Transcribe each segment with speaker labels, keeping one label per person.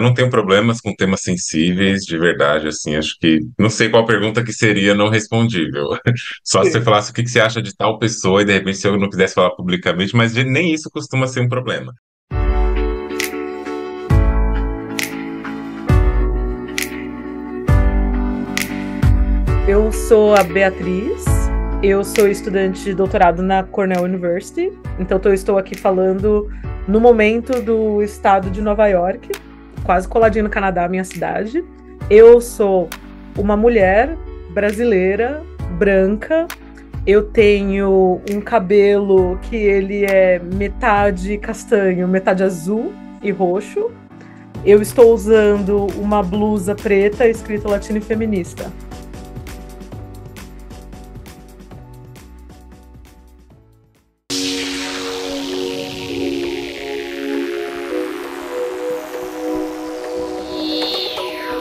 Speaker 1: Eu não tenho problemas com temas sensíveis, de verdade, assim, acho que não sei qual pergunta que seria não respondível. Só se você falasse o que que você acha de tal pessoa e de repente se eu não quisesse falar publicamente, mas nem isso costuma ser um problema.
Speaker 2: Eu sou a Beatriz, eu sou estudante de doutorado na Cornell University, então eu estou aqui falando no momento do estado de Nova York, quase coladinho no Canadá, minha cidade. Eu sou uma mulher brasileira, branca, eu tenho um cabelo que ele é metade castanho, metade azul e roxo. Eu estou usando uma blusa preta escrito latino e feminista.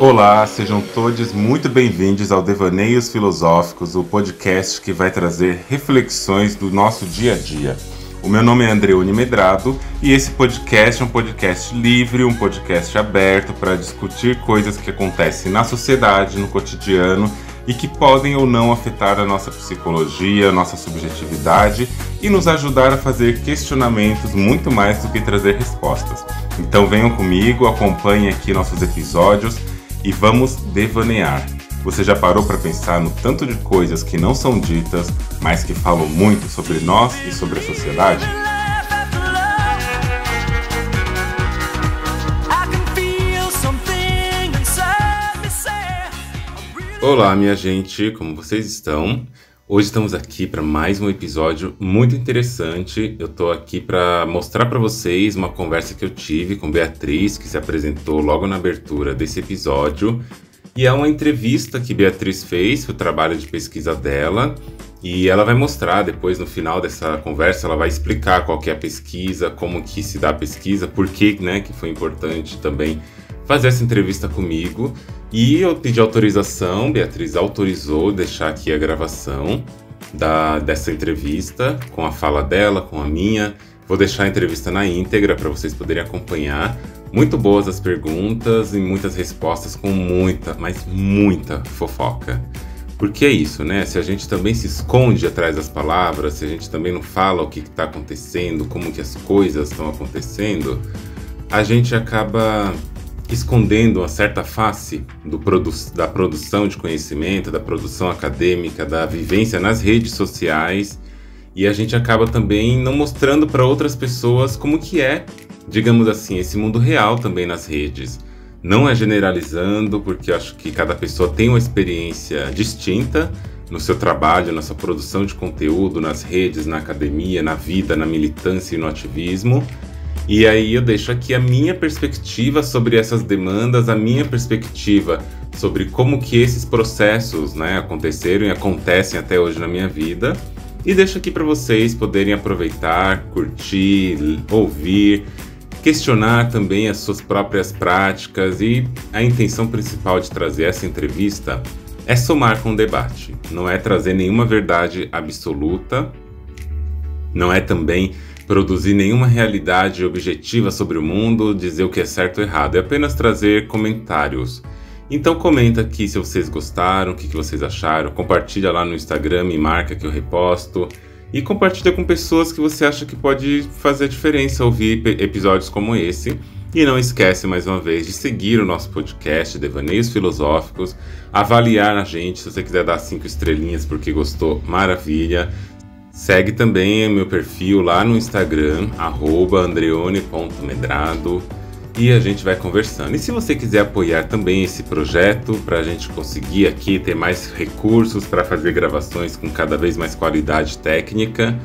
Speaker 1: Olá, sejam todos muito bem-vindos ao Devaneios Filosóficos, o podcast que vai trazer reflexões do nosso dia a dia. O meu nome é Andreone Medrado e esse podcast é um podcast livre, um podcast aberto para discutir coisas que acontecem na sociedade, no cotidiano e que podem ou não afetar a nossa psicologia, a nossa subjetividade e nos ajudar a fazer questionamentos muito mais do que trazer respostas. Então venham comigo, acompanhem aqui nossos episódios e vamos devanear. Você já parou para pensar no tanto de coisas que não são ditas, mas que falam muito sobre nós e sobre a sociedade? Olá, minha gente, como vocês estão? Hoje estamos aqui para mais um episódio muito interessante. Eu estou aqui para mostrar para vocês uma conversa que eu tive com Beatriz, que se apresentou logo na abertura desse episódio. E é uma entrevista que Beatriz fez, o trabalho de pesquisa dela. E ela vai mostrar depois, no final dessa conversa, ela vai explicar qual que é a pesquisa, como que se dá a pesquisa, por que, né, que foi importante também fazer essa entrevista comigo. E eu pedi autorização, Beatriz autorizou deixar aqui a gravação dessa entrevista, com a fala dela, com a minha. Vou deixar a entrevista na íntegra para vocês poderem acompanhar. Muito boas as perguntas e muitas respostas com muita, mas muita fofoca. Porque é isso, né? Se a gente também se esconde atrás das palavras, se a gente também não fala o que está acontecendo, como que as coisas estão acontecendo, a gente acaba escondendo uma certa face da produção de conhecimento, da produção acadêmica, da vivência nas redes sociais, e a gente acaba também não mostrando para outras pessoas como que é, digamos assim, esse mundo real também nas redes. Não é generalizando, porque eu acho que cada pessoa tem uma experiência distinta no seu trabalho, na sua produção de conteúdo, nas redes, na academia, na vida, na militância e no ativismo. E aí eu deixo aqui a minha perspectiva sobre essas demandas, a minha perspectiva sobre como que esses processos, né, aconteceram e acontecem até hoje na minha vida. E deixo aqui para vocês poderem aproveitar, curtir, ouvir, questionar também as suas próprias práticas. E a intenção principal de trazer essa entrevista é somar com o debate. Não é trazer nenhuma verdade absoluta, não é também produzir nenhuma realidade objetiva sobre o mundo, dizer o que é certo ou errado, é apenas trazer comentários. Então comenta aqui se vocês gostaram, o que vocês acharam, compartilha lá no Instagram, me marca que eu reposto, e compartilha com pessoas que você acha que pode fazer a diferença ouvir episódios como esse. E não esquece mais uma vez de seguir o nosso podcast Devaneios Filosóficos, avaliar a gente, se você quiser dar 5 estrelinhas porque gostou, maravilha. Segue também o meu perfil lá no Instagram, @andreone.medrado, e a gente vai conversando. E se você quiser apoiar também esse projeto, para a gente conseguir aqui ter mais recursos para fazer gravações com cada vez mais qualidade técnica,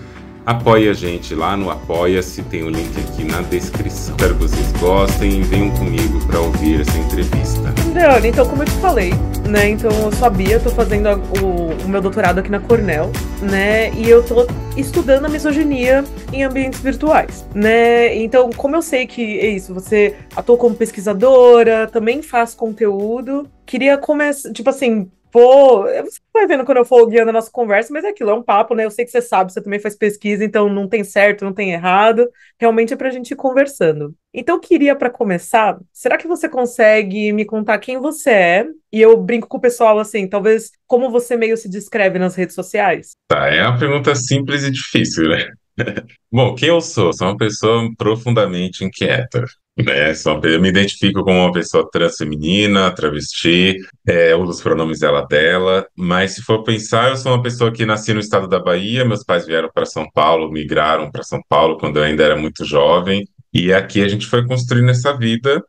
Speaker 1: apoie a gente lá no Apoia-se, tem o link aqui na descrição. Espero que vocês gostem e venham comigo para ouvir essa entrevista.
Speaker 2: Andreone, então como eu te falei, né, então eu sou a Bia, tô fazendo o meu doutorado aqui na Cornell, né, e eu tô estudando a misoginia em ambientes virtuais, né, então como eu sei que é isso, você atua como pesquisadora, também faz conteúdo, queria começar, tipo assim, Você vai vendo quando eu for guiando a nossa conversa, mas é aquilo, é um papo, né? Eu sei que você sabe, você também faz pesquisa, então não tem certo, não tem errado. Realmente é pra gente ir conversando. Então, eu queria, para começar, será que você consegue me contar quem você é? E eu brinco com o pessoal assim, talvez como você meio se descreve nas redes sociais?
Speaker 1: Tá, é uma pergunta simples e difícil, né? Bom, quem eu sou? Sou uma pessoa profundamente inquieta, né? Eu me identifico como uma pessoa transfeminina, travesti, uso os pronomes ela dela, mas se for pensar, eu sou uma pessoa que nasci no estado da Bahia, meus pais vieram para São Paulo, migraram para São Paulo quando eu ainda era muito jovem, e aqui a gente foi construindo essa vida,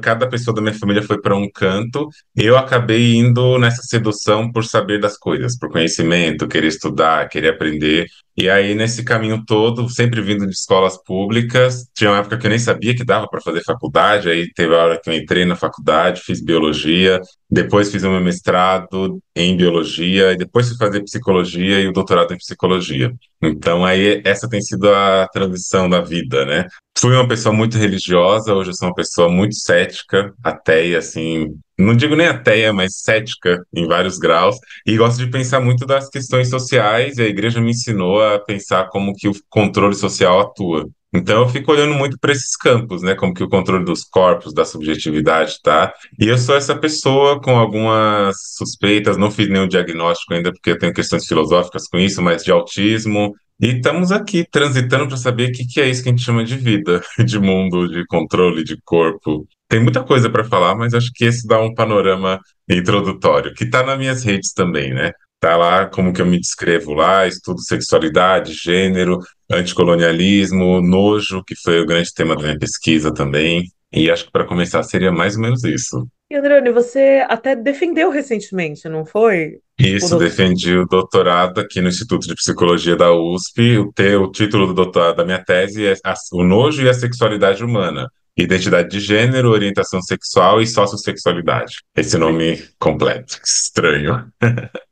Speaker 1: cada pessoa da minha família foi para um canto, eu acabei indo nessa sedução por saber das coisas, por conhecimento, querer estudar, querer aprender. E aí, nesse caminho todo, sempre vindo de escolas públicas, tinha uma época que eu nem sabia que dava para fazer faculdade, aí teve a hora que eu entrei na faculdade, fiz biologia, depois fiz o meu mestrado em biologia, e depois fui fazer psicologia e o doutorado em psicologia. Então, aí, essa tem sido a transição da vida, né? Fui uma pessoa muito religiosa, hoje eu sou uma pessoa muito cética, ateia, assim, não digo nem ateia, mas cética em vários graus. E gosto de pensar muito das questões sociais, e a igreja me ensinou a pensar como que o controle social atua. Então eu fico olhando muito para esses campos, né? Como que o controle dos corpos, da subjetividade tá. E eu sou essa pessoa com algumas suspeitas, não fiz nenhum diagnóstico ainda, porque eu tenho questões filosóficas com isso, mas de autismo. E estamos aqui transitando para saber o que que é isso que a gente chama de vida, de mundo, de controle, de corpo. Tem muita coisa para falar, mas acho que esse dá um panorama introdutório, que está nas minhas redes também, né? Tá lá como que eu me descrevo lá, estudo sexualidade, gênero, anticolonialismo, nojo, que foi o grande tema da minha pesquisa também. E acho que para começar seria mais ou menos isso.
Speaker 2: E, Androne, você até defendeu recentemente, não foi? O
Speaker 1: Isso,
Speaker 2: doutor...
Speaker 1: defendi o doutorado aqui no Instituto de Psicologia da USP. O título do doutorado da minha tese é O Nojo e a Sexualidade Humana. Identidade de gênero, orientação sexual e sociossexualidade. Esse nome completo. Estranho.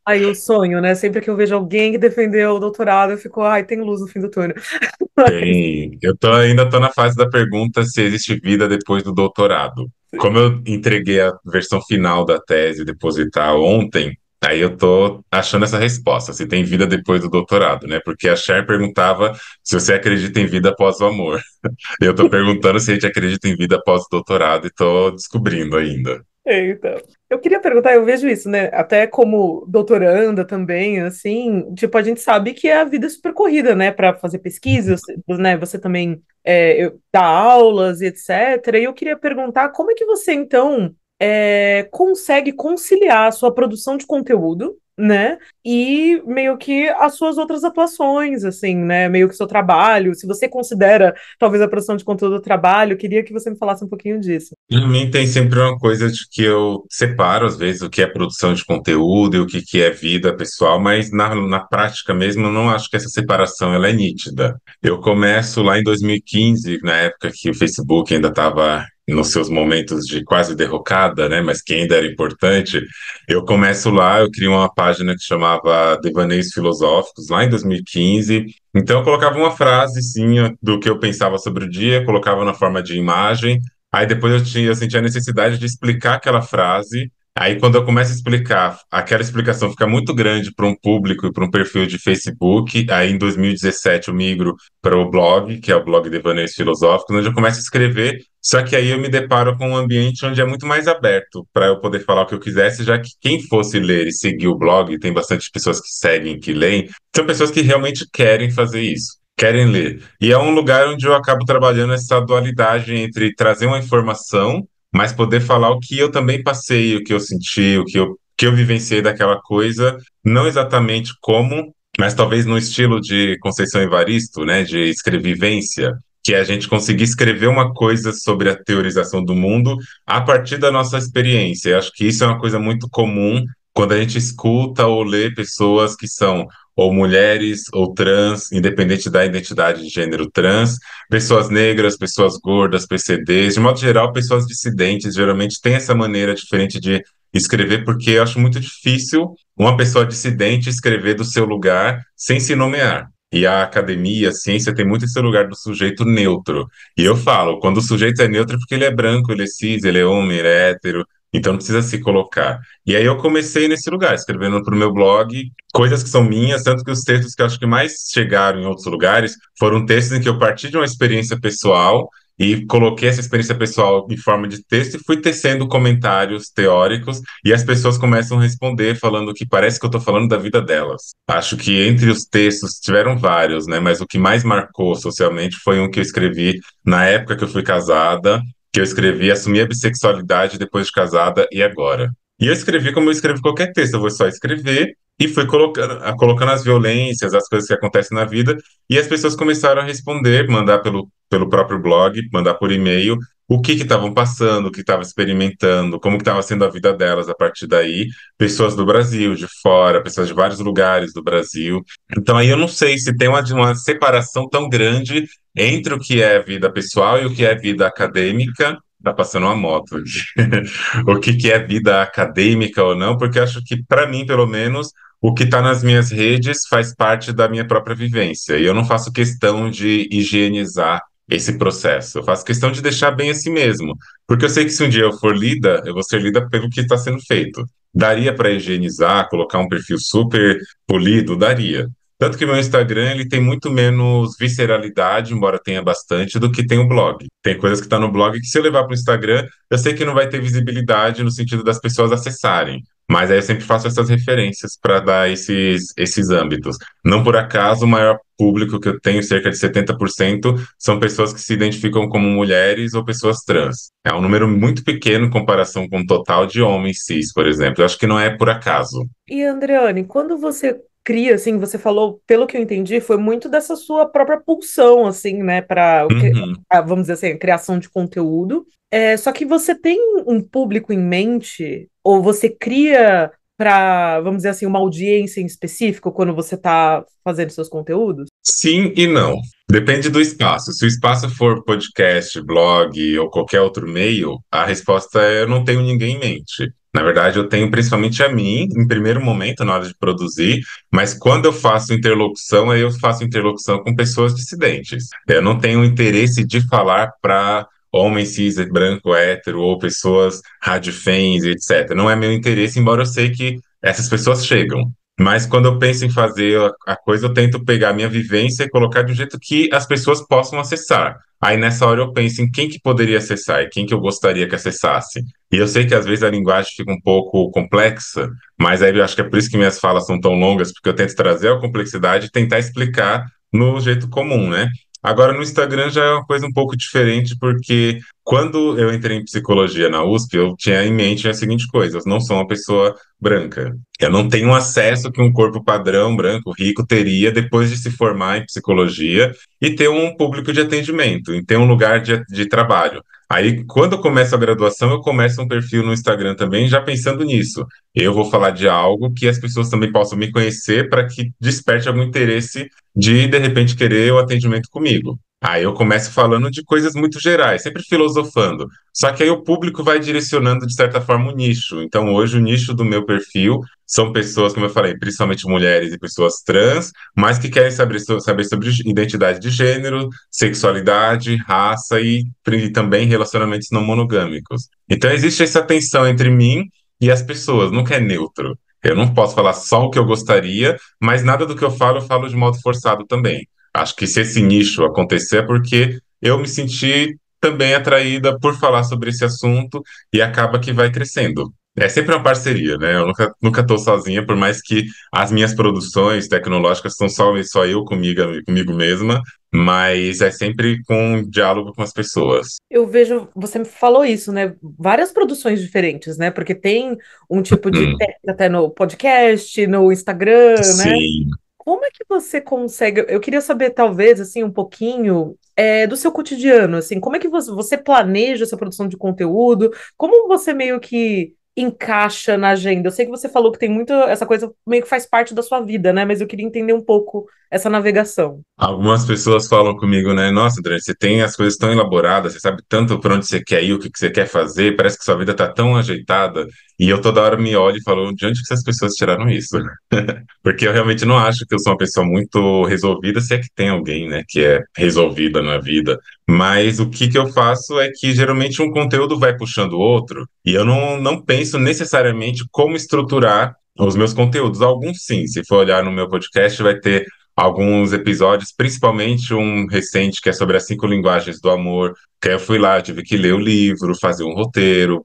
Speaker 2: Aí o sonho, né? Sempre que eu vejo alguém que defendeu o doutorado, eu fico, ai, tem luz no fim do túnel. Mas,
Speaker 1: Tem. Ainda tô na fase da pergunta se existe vida depois do doutorado. Como eu entreguei a versão final da tese depositar ontem, aí eu tô achando essa resposta, se tem vida depois do doutorado, né? Porque a Cher perguntava se você acredita em vida após o amor. Eu tô perguntando se a gente acredita em vida após o doutorado e tô descobrindo ainda.
Speaker 2: então, eu queria perguntar, eu vejo isso, né? Até como doutoranda também, assim, tipo, a gente sabe que a vida é super corrida, né? Para fazer pesquisa, né? Você também dá aulas e etc. E eu queria perguntar como é que você, então, consegue conciliar a sua produção de conteúdo, né? E meio que as suas outras atuações, assim, né? Meio que seu trabalho. Se você considera talvez a produção de conteúdo trabalho, eu queria que você me falasse um pouquinho disso.
Speaker 1: Para mim tem sempre uma coisa de que eu separo, às vezes, o que é produção de conteúdo e o que é vida pessoal, mas na prática mesmo eu não acho que essa separação ela é nítida. Eu começo lá em 2015, na época que o Facebook ainda estava nos seus momentos de quase derrocada, né, mas que ainda era importante. Eu começo lá, eu crio uma página que chamava Devaneios Filosóficos, lá em 2015. Então eu colocava uma frase, sim, do que eu pensava sobre o dia, colocava na forma de imagem. Aí depois eu senti a necessidade de explicar aquela frase. Aí quando eu começo a explicar, aquela explicação fica muito grande para um público e para um perfil de Facebook. Aí em 2017 eu migro para o blog, que é o blog Devaneios Filosóficos, onde eu começo a escrever. Só que aí eu me deparo com um ambiente onde é muito mais aberto para eu poder falar o que eu quisesse, já que quem fosse ler e seguir o blog, tem bastante pessoas que seguem, que leem, são pessoas que realmente querem fazer isso, querem ler. E é um lugar onde eu acabo trabalhando essa dualidade entre trazer uma informação, mas poder falar o que eu também passei, o que eu senti, que eu vivenciei daquela coisa, não exatamente como, mas talvez no estilo de Conceição Evaristo, né, de escrevivência, que é a gente conseguir escrever uma coisa sobre a teorização do mundo a partir da nossa experiência. Eu acho que isso é uma coisa muito comum quando a gente escuta ou lê pessoas que são ou mulheres, ou trans, independente da identidade de gênero trans, pessoas negras, pessoas gordas, PCDs, de modo geral, pessoas dissidentes, geralmente têm essa maneira diferente de escrever, porque eu acho muito difícil uma pessoa dissidente escrever do seu lugar sem se nomear. E a academia, a ciência tem muito esse lugar do sujeito neutro. E eu falo, quando o sujeito é neutro é porque ele é branco, ele é cis, ele é homem, ele é hétero, Então não precisa se colocar. E aí eu comecei nesse lugar, escrevendo para o meu blog, coisas que são minhas, tanto que os textos que eu acho que mais chegaram em outros lugares foram textos em que eu parti de uma experiência pessoal e coloquei essa experiência pessoal em forma de texto e fui tecendo comentários teóricos e as pessoas começam a responder falando que parece que eu estou falando da vida delas. Acho que entre os textos tiveram vários, né? Mas o que mais marcou socialmente foi um que eu escrevi na época que eu fui casada, que eu escrevi assumir a bissexualidade depois de casada e agora. E eu escrevi como eu escrevo qualquer texto, eu vou só escrever e fui colocando as violências, as coisas que acontecem na vida, e as pessoas começaram a responder, mandar pelo próprio blog, mandar por e-mail, o que estavam passando, o que estavam experimentando, como que estava sendo a vida delas a partir daí, pessoas do Brasil, de fora, pessoas de vários lugares do Brasil. Então aí eu não sei se tem uma separação tão grande entre o que é vida pessoal e o que é vida acadêmica. Tá passando uma moto aqui. O que é vida acadêmica ou não, porque acho que, para mim, pelo menos, o que está nas minhas redes faz parte da minha própria vivência. E eu não faço questão de higienizar esse processo. Eu faço questão de deixar bem assim mesmo. Porque eu sei que se um dia eu for lida, eu vou ser lida pelo que está sendo feito. Daria para higienizar, colocar um perfil super polido? Daria. Tanto que meu Instagram ele tem muito menos visceralidade, embora tenha bastante, do que tem o blog. Tem coisas que estão no blog que se eu levar para o Instagram, eu sei que não vai ter visibilidade no sentido das pessoas acessarem. Mas aí eu sempre faço essas referências para dar esses âmbitos. Não por acaso, o maior público que eu tenho, cerca de 70%, são pessoas que se identificam como mulheres ou pessoas trans. É um número muito pequeno em comparação com o total de homens cis, por exemplo. Eu acho que não é por acaso.
Speaker 2: E, Andreane, quando você cria, assim, você falou, pelo que eu entendi, foi muito dessa sua própria pulsão, assim, né, para,
Speaker 1: Uhum.
Speaker 2: vamos dizer assim, a criação de conteúdo. Só que você tem um público em mente, ou você cria para, vamos dizer assim, uma audiência em específico quando você está fazendo seus conteúdos?
Speaker 1: Sim e não. Depende do espaço. Se o espaço for podcast, blog ou qualquer outro meio, a resposta é eu não tenho ninguém em mente. Na verdade, eu tenho principalmente a mim, em primeiro momento, na hora de produzir, mas quando eu faço interlocução, aí eu faço interlocução com pessoas dissidentes. Eu não tenho interesse de falar para homens cis, branco, hétero, ou pessoas radifens, etc. Não é meu interesse, embora eu sei que essas pessoas chegam. Mas quando eu penso em fazer a coisa, eu tento pegar a minha vivência e colocar de um jeito que as pessoas possam acessar. Aí nessa hora eu penso em quem que poderia acessar e quem que eu gostaria que acessasse. E eu sei que às vezes a linguagem fica um pouco complexa, mas aí eu acho que é por isso que minhas falas são tão longas, porque eu tento trazer a complexidade e tentar explicar no jeito comum, né? Agora no Instagram já é uma coisa um pouco diferente, porque quando eu entrei em psicologia na USP, eu tinha em mente a seguinte coisa: eu não sou uma pessoa branca. Eu não tenho acesso que um corpo padrão branco rico teria depois de se formar em psicologia e ter um público de atendimento, e ter um lugar de trabalho. Aí, quando eu começo a graduação, eu começo um perfil no Instagram também, já pensando nisso. Eu vou falar de algo que as pessoas também possam me conhecer para que desperte algum interesse de repente, querer o atendimento comigo. Aí eu começo falando de coisas muito gerais, sempre filosofando. Só que aí o público vai direcionando, de certa forma, o nicho. Então, hoje, o nicho do meu perfil são pessoas, como eu falei, principalmente mulheres e pessoas trans, mas que querem saber sobre identidade de gênero, sexualidade, raça e também relacionamentos não monogâmicos. Então, existe essa tensão entre mim e as pessoas, nunca é neutro. Eu não posso falar só o que eu gostaria, mas nada do que eu falo de modo forçado também. Acho que se esse nicho acontecer é porque eu me senti também atraída por falar sobre esse assunto e acaba que vai crescendo. É sempre uma parceria, né? Eu nunca estou sozinha, por mais que as minhas produções tecnológicas são só eu comigo mesma, mas é sempre com um diálogo com as pessoas.
Speaker 2: Eu vejo, você me falou isso, né? Várias produções diferentes, né? Porque tem um tipo de
Speaker 1: Hum,
Speaker 2: técnica até no podcast, no Instagram, né?
Speaker 1: sim.
Speaker 2: Como é que você consegue? Eu queria saber, talvez, assim, um pouquinho do seu cotidiano, assim, como é que você planeja essa produção de conteúdo? Como você meio que encaixa na agenda? Eu sei que você falou que tem muito, essa coisa meio que faz parte da sua vida, né? Mas eu queria entender um pouco. essa navegação?
Speaker 1: Algumas pessoas falam comigo, né? Nossa, Adriane, você tem as coisas tão elaboradas, você sabe tanto para onde você quer ir, o que que você quer fazer, parece que sua vida tá tão ajeitada. E eu toda hora me olho e falo, de onde que essas pessoas tiraram isso? Porque eu realmente não acho que eu sou uma pessoa muito resolvida, se é que tem alguém, né, que é resolvida na vida. Mas o que que eu faço é que geralmente um conteúdo vai puxando o outro, e eu não penso necessariamente como estruturar os meus conteúdos. Alguns sim, se for olhar no meu podcast, vai ter alguns episódios, principalmente um recente que é sobre as 5 linguagens do amor, que aí eu fui lá, tive que ler o livro, fazer um roteiro,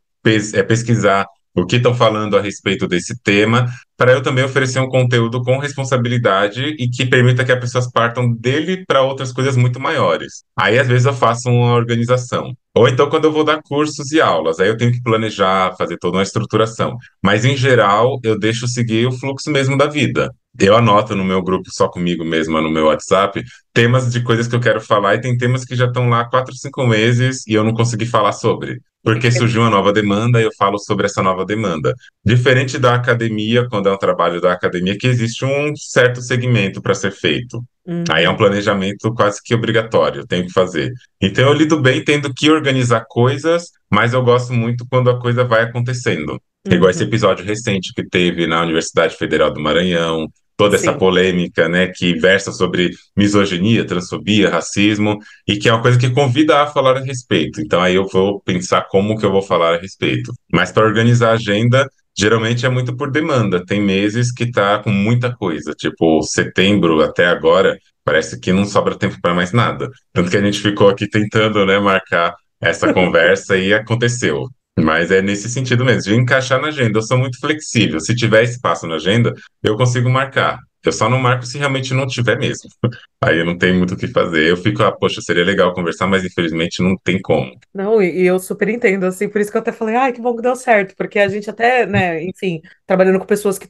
Speaker 1: pesquisar o que estão falando a respeito desse tema, para eu também oferecer um conteúdo com responsabilidade e que permita que as pessoas partam dele para outras coisas muito maiores. Aí, às vezes, eu faço uma organização. Ou então, quando eu vou dar cursos e aulas, aí eu tenho que planejar, fazer toda uma estruturação. Mas, em geral, eu deixo seguir o fluxo mesmo da vida. Eu anoto no meu grupo, só comigo mesma, no meu WhatsApp, temas de coisas que eu quero falar, e tem temas que já estão lá há 4, 5 meses e eu não consegui falar sobre. Porque surgiu uma nova demanda e eu falo sobre essa nova demanda. Diferente da academia, quando é um trabalho da academia, que existe um certo segmento para ser feito. Aí é um
Speaker 2: Uhum,
Speaker 1: planejamento quase que obrigatório, eu tenho que fazer. Então eu lido bem tendo que organizar coisas, mas eu gosto muito quando a coisa vai acontecendo. Igual esse
Speaker 2: uhum,
Speaker 1: episódio recente que teve na Universidade Federal do Maranhão, toda essa
Speaker 2: sim.
Speaker 1: polêmica, né, que versa sobre misoginia, transfobia, racismo, e que é uma coisa que convida a falar a respeito. Então aí eu vou pensar como que eu vou falar a respeito. Mas para organizar a agenda, geralmente é muito por demanda. Tem meses que tá com muita coisa, tipo setembro até agora, parece que não sobra tempo para mais nada. Tanto que a gente ficou aqui tentando, né, marcar essa conversa e aconteceu. Mas é nesse sentido mesmo, de encaixar na agenda. Eu sou muito flexível. Se tiver espaço na agenda, eu consigo marcar. Eu só não marco se realmente não tiver mesmo. Aí eu não tenho muito o que fazer. Eu fico, poxa, seria legal conversar, mas infelizmente não tem como.
Speaker 2: Não, e eu super entendo, assim, por isso que eu até falei, ai, que bom que deu certo, porque a gente até, né, enfim, trabalhando com pessoas que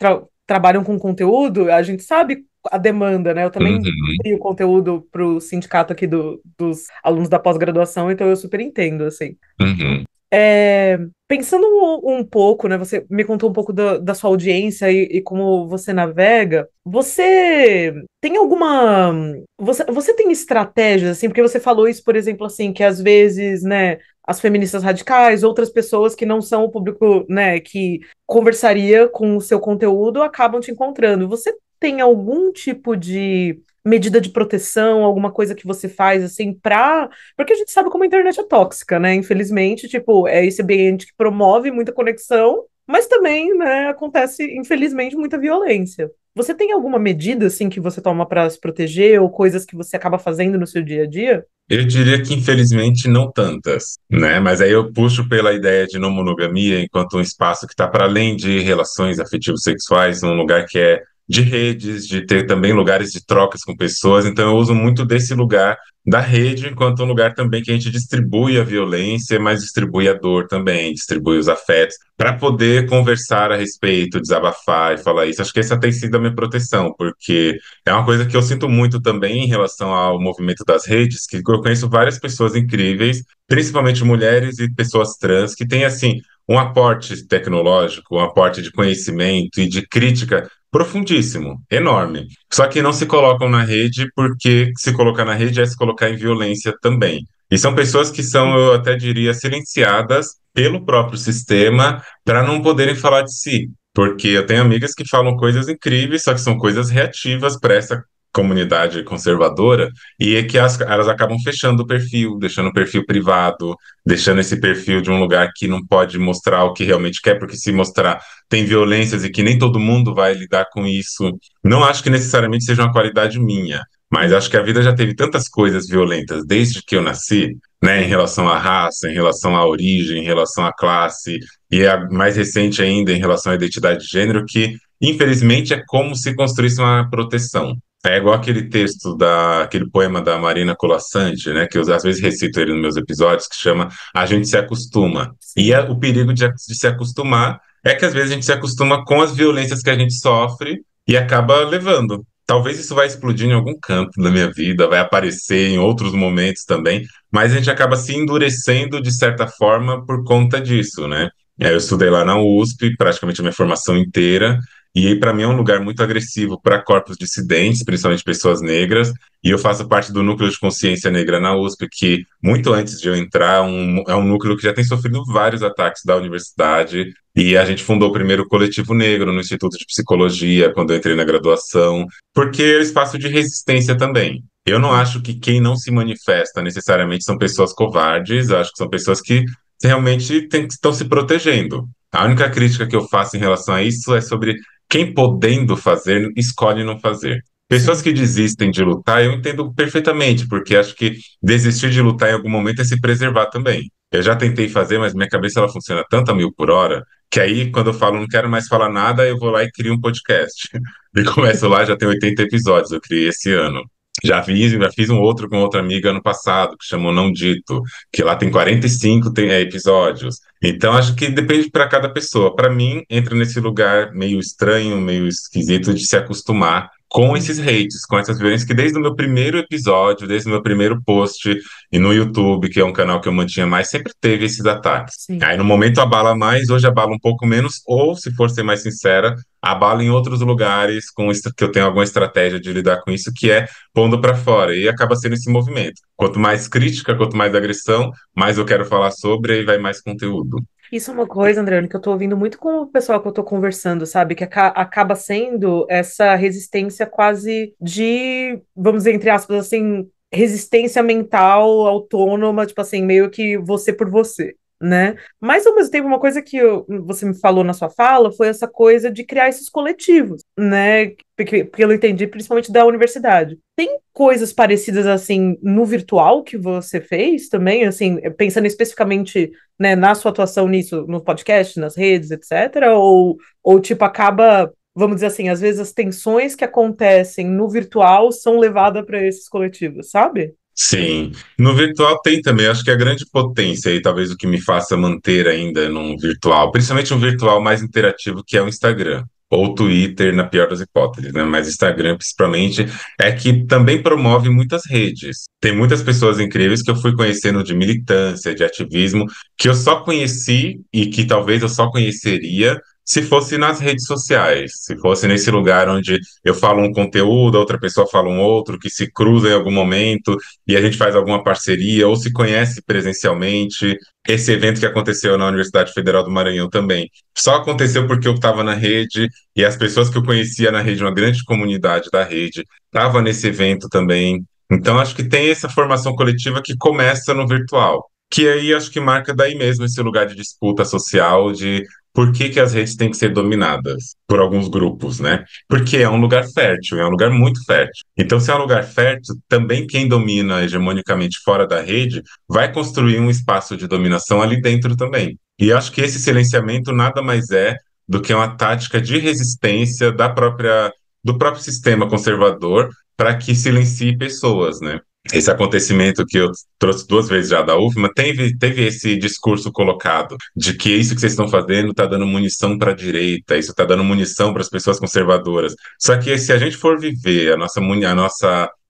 Speaker 2: trabalham com conteúdo, a gente sabe a demanda, né? Eu também
Speaker 1: Uhum,
Speaker 2: crio conteúdo para o sindicato aqui dos alunos da pós-graduação, então eu super entendo, assim.
Speaker 1: uhum.
Speaker 2: É, pensando um pouco, né? Você me contou um pouco da sua audiência e como você navega. Você tem alguma. Você tem estratégias, assim, porque você falou isso, por exemplo, assim, que às vezes, né, as feministas radicais, outras pessoas que não são o público, né, que conversaria com o seu conteúdo, acabam te encontrando. Você tem algum tipo de medida de proteção, alguma coisa que você faz, assim, pra porque a gente sabe como a internet é tóxica, né? Infelizmente, tipo, é esse ambiente que promove muita conexão, mas também, né, acontece, infelizmente, muita violência. Você tem alguma medida, assim, que você toma para se proteger ou coisas que você acaba fazendo no seu dia a dia?
Speaker 1: Eu diria que infelizmente não tantas, né? Mas aí eu puxo pela ideia de não monogamia enquanto um espaço que está para além de relações afetivos sexuais, um lugar que é de redes, de ter também lugares de trocas com pessoas. Então eu uso muito desse lugar da rede enquanto um lugar também que a gente distribui a violência, mas distribui a dor também, distribui os afetos, para poder conversar a respeito, desabafar e falar isso. Acho que essa tem sido a minha proteção, porque é uma coisa que eu sinto muito também em relação ao movimento das redes, que eu conheço várias pessoas incríveis, principalmente mulheres e pessoas trans, que têm, assim, um aporte tecnológico, um aporte de conhecimento e de crítica profundíssimo, enorme. Só que não se colocam na rede porque se colocar na rede é se colocar em violência também. E são pessoas que são, eu até diria, silenciadas pelo próprio sistema para não poderem falar de si. Porque eu tenho amigas que falam coisas incríveis, só que são coisas reativas para essa comunidade conservadora, e é que elas acabam fechando o perfil, deixando o perfil privado, deixando esse perfil de um lugar que não pode mostrar o que realmente quer, porque se mostrar tem violências e que nem todo mundo vai lidar com isso. Não acho que necessariamente seja uma qualidade minha, mas
Speaker 2: Hum,
Speaker 1: acho que a vida já teve tantas coisas violentas desde que eu nasci, né, em
Speaker 2: sim.
Speaker 1: relação à raça, em relação à origem, em relação à classe, e a mais recente ainda em relação à identidade de gênero, que infelizmente é como se construísse uma proteção. É igual aquele texto aquele poema da Marina Colasanti, né, que eu às vezes recito ele nos meus episódios, que chama A gente se acostuma. E
Speaker 2: Sim.
Speaker 1: o perigo de se acostumar é que às vezes a gente se acostuma com as violências que a gente sofre e acaba levando. Talvez isso vai explodir em algum canto da minha vida, vai aparecer em outros momentos também, mas a gente acaba se endurecendo de certa forma por conta disso, né? Eu estudei lá na USP, praticamente a minha formação inteira, E para mim é um lugar muito agressivo para corpos dissidentes, principalmente pessoas negras. E eu faço parte do núcleo de consciência negra na USP, que muito antes de eu entrar, é um núcleo que já tem sofrido vários ataques da universidade. E a gente fundou o primeiro coletivo negro no Instituto de Psicologia, quando eu entrei na graduação, porque é um espaço de resistência também. Eu não acho que quem não se manifesta necessariamente são pessoas covardes, eu acho que são pessoas que realmente estão se protegendo. A única crítica que eu faço em relação a isso é sobre quem podendo fazer, escolhe não fazer. Pessoas
Speaker 2: Sim.
Speaker 1: que desistem de lutar, eu entendo perfeitamente, porque acho que desistir de lutar em algum momento é se preservar também. Eu já tentei fazer, mas minha cabeça ela funciona tanto a 1000 por hora, que aí quando eu falo não quero mais falar nada, eu vou lá e crio um podcast. E começo lá, já tem 80 episódios, eu criei esse ano. Já fiz um outro com outra amiga ano passado, que chamou Não Dito, que lá tem 45 episódios. Então, acho que depende para cada pessoa. Para mim, entra nesse lugar meio estranho, meio esquisito de se acostumar com esses hates, com essas violências, que desde o meu primeiro episódio, desde o meu primeiro post, e no YouTube, que é um canal que eu mantinha mais, sempre teve esses ataques.
Speaker 2: Sim.
Speaker 1: Aí no momento abala mais, hoje abala um pouco menos, ou, se for ser mais sincera, abala em outros lugares com isso, que eu tenho alguma estratégia de lidar com isso, que é pondo para fora, e acaba sendo esse movimento. Quanto mais crítica, quanto mais agressão, mais eu quero falar sobre, e vai mais conteúdo.
Speaker 2: Isso é uma coisa, André, que eu tô ouvindo muito com o pessoal que eu tô conversando, sabe? Que acaba sendo essa resistência quase de, vamos dizer, entre aspas, assim, resistência mental autônoma, tipo assim, meio que você por você, né? Mas ao mesmo tempo, uma coisa que você me falou na sua fala foi essa coisa de criar esses coletivos, né? Porque eu entendi principalmente da universidade. Tem coisas parecidas assim no virtual que você fez também, assim, pensando especificamente, né, na sua atuação nisso, no podcast, nas redes, etc. Ou tipo, acaba, vamos dizer assim, às vezes as tensões que acontecem no virtual são levadas para esses coletivos, sabe?
Speaker 1: Sim, no virtual tem também, acho que a grande potência e talvez o que me faça manter ainda num virtual, principalmente um virtual mais interativo que é o Instagram, ou Twitter, na pior das hipóteses, né? Mas Instagram, principalmente, é que também promove muitas redes. Tem muitas pessoas incríveis que eu fui conhecendo de militância, de ativismo, que eu só conheci e que talvez eu só conheceria se fosse nas redes sociais, se fosse nesse lugar onde eu falo um conteúdo, a outra pessoa fala um outro, que se cruza em algum momento e a gente faz alguma parceria ou se conhece presencialmente. Esse evento que aconteceu na Universidade Federal do Maranhão também só aconteceu porque eu estava na rede e as pessoas que eu conhecia na rede, uma grande comunidade da rede, estava nesse evento também. Então, acho que tem essa formação coletiva que começa no virtual, que aí acho que marca daí mesmo esse lugar de disputa social, de por que que as redes têm que ser dominadas por alguns grupos, né? Porque é um lugar fértil, é um lugar muito fértil. Então, se é um lugar fértil, também quem domina hegemonicamente fora da rede vai construir um espaço de dominação ali dentro também. E eu acho que esse silenciamento nada mais é do que uma tática de resistência do próprio sistema conservador para que silencie pessoas, né? Esse acontecimento que eu trouxe 2 vezes já da UFMA teve esse discurso colocado de que isso que vocês estão fazendo está dando munição para a direita, isso está dando munição para as pessoas conservadoras. Só que se a gente for viver a nossa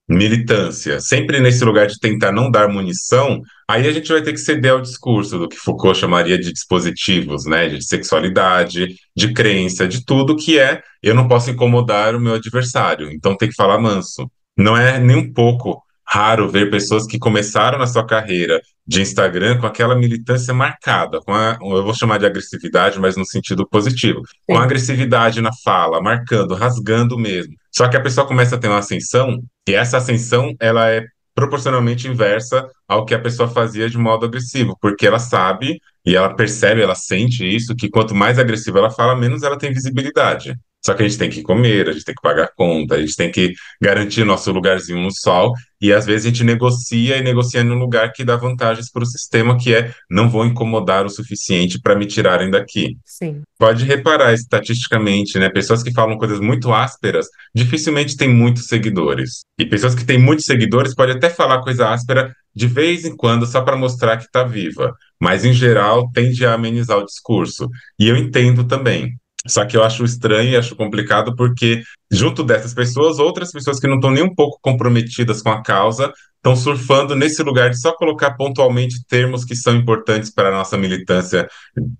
Speaker 1: militância sempre nesse lugar de tentar não dar munição, aí a gente vai ter que ceder ao discurso do que Foucault chamaria de dispositivos, né? De sexualidade, de crença, de tudo que é eu não posso incomodar o meu adversário, então tem que falar manso. Não é nem um pouco raro ver pessoas que começaram na sua carreira de Instagram com aquela militância marcada, eu vou chamar de agressividade, mas no sentido positivo, com
Speaker 2: Sim.
Speaker 1: agressividade na fala, marcando, rasgando mesmo. Só que a pessoa começa a ter uma ascensão, e essa ascensão, ela é proporcionalmente inversa ao que a pessoa fazia de modo agressivo, porque ela sabe e ela percebe, ela sente isso, que quanto mais agressiva ela fala, menos ela tem visibilidade. Só que a gente tem que comer, a gente tem que pagar conta, a gente tem que garantir nosso lugarzinho no sol, e às vezes a gente negocia e negocia num lugar que dá vantagens para o sistema, que é não vou incomodar o suficiente para me tirarem daqui.
Speaker 2: Sim.
Speaker 1: Pode reparar estatisticamente, né? Pessoas que falam coisas muito ásperas dificilmente têm muitos seguidores. E pessoas que têm muitos seguidores podem até falar coisa áspera de vez em quando só para mostrar que está viva. Mas, em geral, tende a amenizar o discurso. E eu entendo também. Só que eu acho estranho e acho complicado porque, junto dessas pessoas, outras pessoas que não estão nem um pouco comprometidas com a causa estão surfando nesse lugar de só colocar pontualmente termos que são importantes para a nossa militância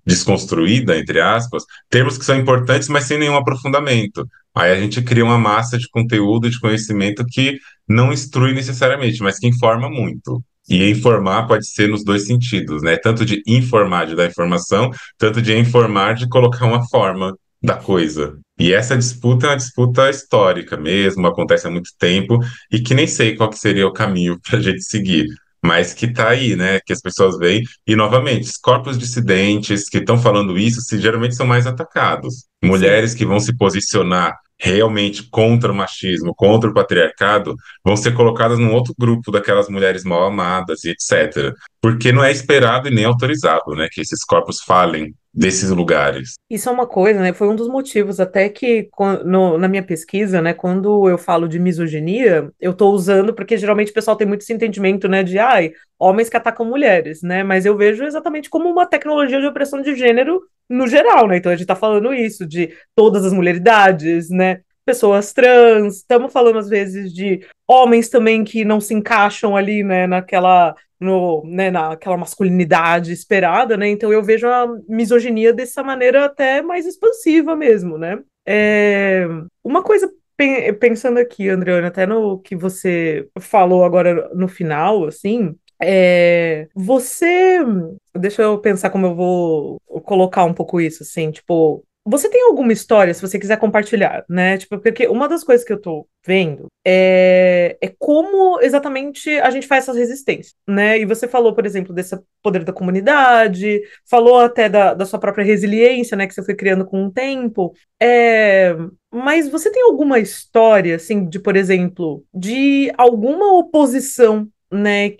Speaker 1: desconstruída, entre aspas, termos que são importantes, mas sem nenhum aprofundamento. Aí a gente cria uma massa de conteúdo, de conhecimento que não instrui necessariamente, mas que informa muito. E informar pode ser nos dois sentidos, né? Tanto de informar, de dar informação, tanto de informar, de colocar uma forma da coisa. E essa disputa é uma disputa histórica mesmo, acontece há muito tempo, e que nem sei qual que seria o caminho para a gente seguir, mas que está aí, né? Que as pessoas veem. E, novamente, os corpos dissidentes que estão falando isso, geralmente são mais atacados.
Speaker 2: Sim.
Speaker 1: Mulheres que vão se posicionar realmente contra o machismo, contra o patriarcado, vão ser colocadas num outro grupo daquelas mulheres mal amadas e etc. Porque não é esperado e nem autorizado, né, que esses corpos falem desses lugares.
Speaker 2: Isso é uma coisa, né? Foi um dos motivos até que na minha pesquisa, né, quando eu falo de misoginia, eu estou usando, porque geralmente o pessoal tem muito esse entendimento, né, de ai, homens que atacam mulheres, né? Mas eu vejo exatamente como uma tecnologia de opressão de gênero no geral, né? Então a gente está falando isso, de todas as mulheridades, né? Pessoas trans, estamos falando às vezes de homens também que não se encaixam ali, né, naquela no, né, naquela masculinidade esperada, né? Então eu vejo a misoginia dessa maneira até mais expansiva mesmo, né? Uma coisa pensando aqui, Andreana, até no que você falou agora no final, assim, você, deixa eu pensar como eu vou colocar um pouco isso, assim, tipo, você tem alguma história, se você quiser compartilhar, né? Tipo, porque uma das coisas que eu tô vendo é como exatamente a gente faz essas resistências, né? E você falou, por exemplo, desse poder da comunidade, falou até da sua própria resiliência, né? Que você foi criando com o tempo. Mas você tem alguma história, assim, de, por exemplo, de alguma oposição, né,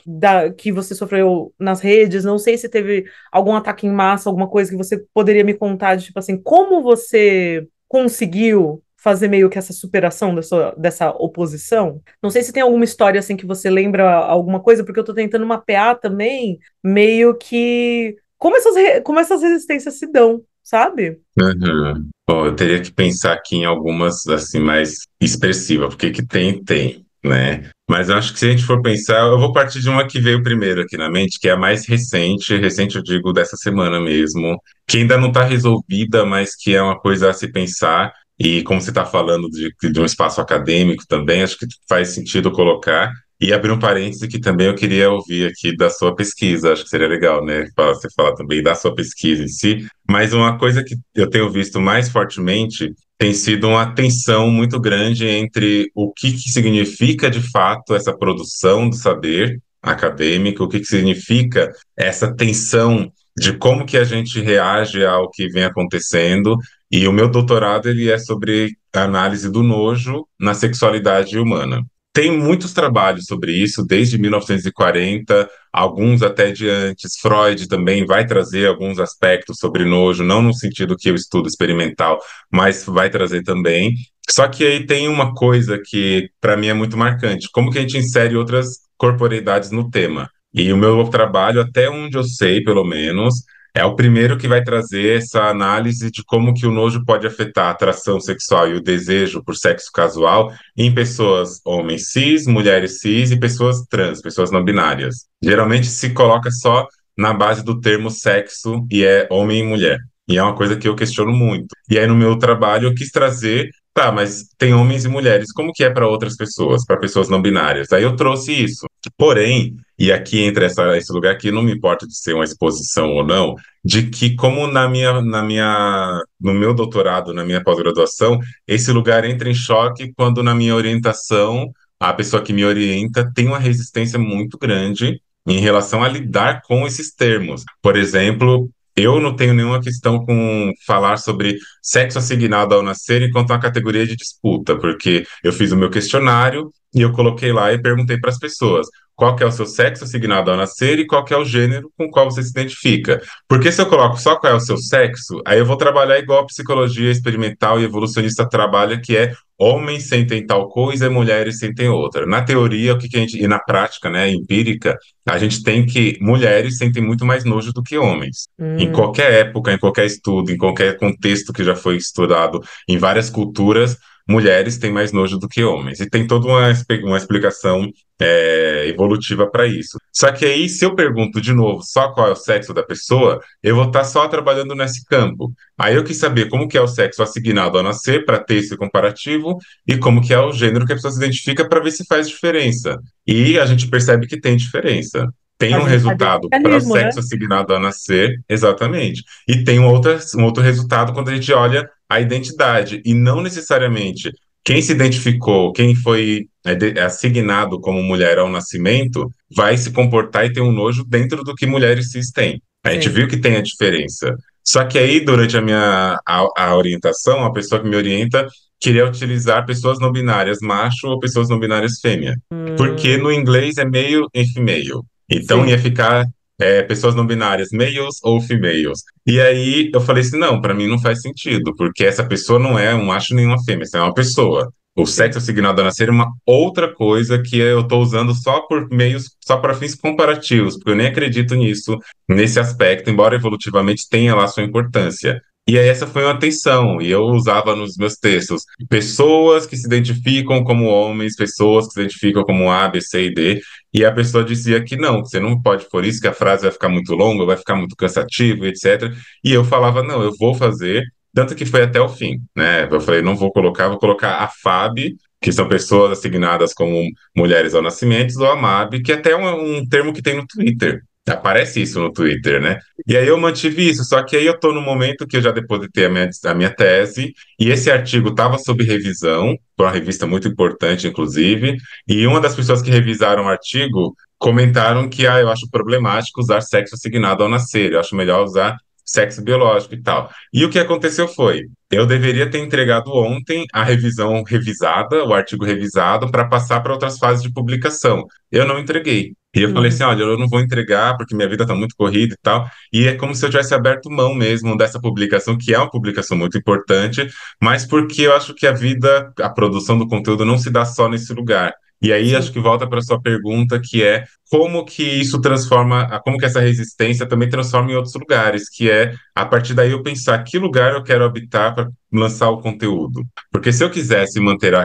Speaker 2: que você sofreu nas redes? Não sei se teve algum ataque em massa, alguma coisa que você poderia me contar, de, tipo assim, como você conseguiu fazer meio que essa superação dessa oposição? Não sei se tem alguma história, assim, que você lembra alguma coisa, porque eu tô tentando mapear também, meio que, como essas resistências se dão, sabe?
Speaker 1: Uhum. Bom, eu teria que pensar aqui em algumas, assim, mais expressivas, porque que tem, né? Mas eu acho que se a gente for pensar, eu vou partir de uma que veio primeiro aqui na mente, que é a mais recente eu digo dessa semana mesmo, que ainda não está resolvida, mas que é uma coisa a se pensar. E como você está falando de um espaço acadêmico também, acho que faz sentido colocar. E abrir um parêntese que também eu queria ouvir aqui da sua pesquisa, acho que seria legal, né? Você falar também da sua pesquisa em si, mas uma coisa que eu tenho visto mais fortemente tem sido uma tensão muito grande entre o que significa de fato essa produção do saber acadêmico, o que significa essa tensão de como que a gente reage ao que vem acontecendo. E o meu doutorado ele é sobre a análise do nojo na sexualidade humana. Tem muitos trabalhos sobre isso, desde 1940, alguns até de antes. Freud também vai trazer alguns aspectos sobre nojo, não no sentido que eu estudo experimental, mas vai trazer também. Só que aí tem uma coisa que para mim é muito marcante: como que a gente insere outras corporeidades no tema? E o meu trabalho, até onde eu sei, pelo menos, é o primeiro que vai trazer essa análise de como que o nojo pode afetar a atração sexual e o desejo por sexo casual em pessoas homens cis, mulheres cis e pessoas trans, pessoas não binárias. Geralmente se coloca só na base do termo sexo e é homem e mulher. E é uma coisa que eu questiono muito. E aí no meu trabalho eu quis trazer, tá, mas tem homens e mulheres, como que é para outras pessoas, para pessoas não binárias? Aí eu trouxe isso. Porém, e aqui entra esse lugar que não me importa de ser uma exposição ou não, de que como no meu doutorado, na minha pós-graduação, esse lugar entra em choque quando na minha orientação, a pessoa que me orienta tem uma resistência muito grande em relação a lidar com esses termos. Por exemplo, eu não tenho nenhuma questão com falar sobre sexo assignado ao nascer enquanto uma categoria de disputa, porque eu fiz o meu questionário e eu coloquei lá e perguntei para as pessoas: qual que é o seu sexo assignado ao nascer e qual que é o gênero com o qual você se identifica. Porque se eu coloco só qual é o seu sexo, aí eu vou trabalhar igual a psicologia experimental e evolucionista trabalha, que é homens sentem tal coisa e mulheres sentem outra. Na teoria, o que que a gente, e na prática, né, empírica, a gente tem que mulheres sentem muito mais nojo do que homens. Em
Speaker 2: Hum,
Speaker 1: qualquer época, em qualquer estudo, em qualquer contexto que já foi estudado, em várias culturas, mulheres têm mais nojo do que homens. E tem toda uma explicação evolutiva para isso. Só que aí, se eu pergunto de novo só qual é o sexo da pessoa, eu vou estar só trabalhando nesse campo. Aí eu quis saber como que é o sexo assignado ao nascer para ter esse comparativo e como que é o gênero que a pessoa se identifica para ver se faz diferença. E a gente percebe que tem diferença. Tem
Speaker 2: a
Speaker 1: um
Speaker 2: gente sabe o
Speaker 1: resultado para o
Speaker 2: mecanismo, né?
Speaker 1: sexo assignado ao nascer, exatamente. E tem um outro resultado quando a gente olha a identidade. E não necessariamente quem se identificou, quem foi assignado como mulher ao nascimento, vai se comportar e ter um nojo dentro do que mulheres cis têm. A gente
Speaker 2: Sim.
Speaker 1: viu que tem a diferença. Só que aí, durante a orientação, a pessoa que me orienta queria utilizar pessoas não binárias macho ou pessoas não binárias fêmea. Porque
Speaker 2: Hum,
Speaker 1: no inglês é male e female. Então ia
Speaker 2: sim,
Speaker 1: ficar pessoas não binárias, males ou females. E aí eu falei assim, não, para mim não faz sentido, porque essa pessoa não é um macho nem uma fêmea, essa é uma pessoa. O
Speaker 2: sim,
Speaker 1: sexo assignado a nascer é uma outra coisa que eu estou usando só por meios, só para fins comparativos, porque eu nem acredito nisso, nesse aspecto, embora evolutivamente tenha lá sua importância. E aí essa foi uma tensão, e eu usava nos meus textos pessoas que se identificam como homens, pessoas que se identificam como A, B, C e D, e a pessoa dizia que não, que você não pode por isso, que a frase vai ficar muito longa, vai ficar muito cansativo, etc. E eu falava, não, eu vou fazer, tanto que foi até o fim, né? Eu falei, não vou colocar, vou colocar a FAB, que são pessoas assignadas como mulheres ao nascimento, ou a MAB, que é até um termo que tem no Twitter. Aparece isso no Twitter, né? E aí eu mantive isso, só que aí eu estou no momento que eu já depositei a minha tese, e esse artigo estava sob revisão, por uma revista muito importante, inclusive, e uma das pessoas que revisaram o artigo comentaram que eu acho problemático usar sexo assignado ao nascer, eu acho melhor usar sexo biológico e tal. E o que aconteceu foi, eu deveria ter entregado ontem a revisão revisada, o artigo revisado, para passar para outras fases de publicação. Eu não entreguei. E eu falei assim,
Speaker 2: uhum,
Speaker 1: olha, eu não vou entregar porque minha vida está muito corrida e tal. E é como se eu tivesse aberto mão mesmo dessa publicação, que é uma publicação muito importante, mas porque eu acho que a vida, a produção do conteúdo não se dá só nesse lugar. E aí acho
Speaker 2: sim,
Speaker 1: que volta para a sua pergunta, que é como que isso transforma, como que essa resistência também transforma em outros lugares, que é a partir daí eu pensar que lugar eu quero habitar para lançar o conteúdo. Porque se eu quisesse manter a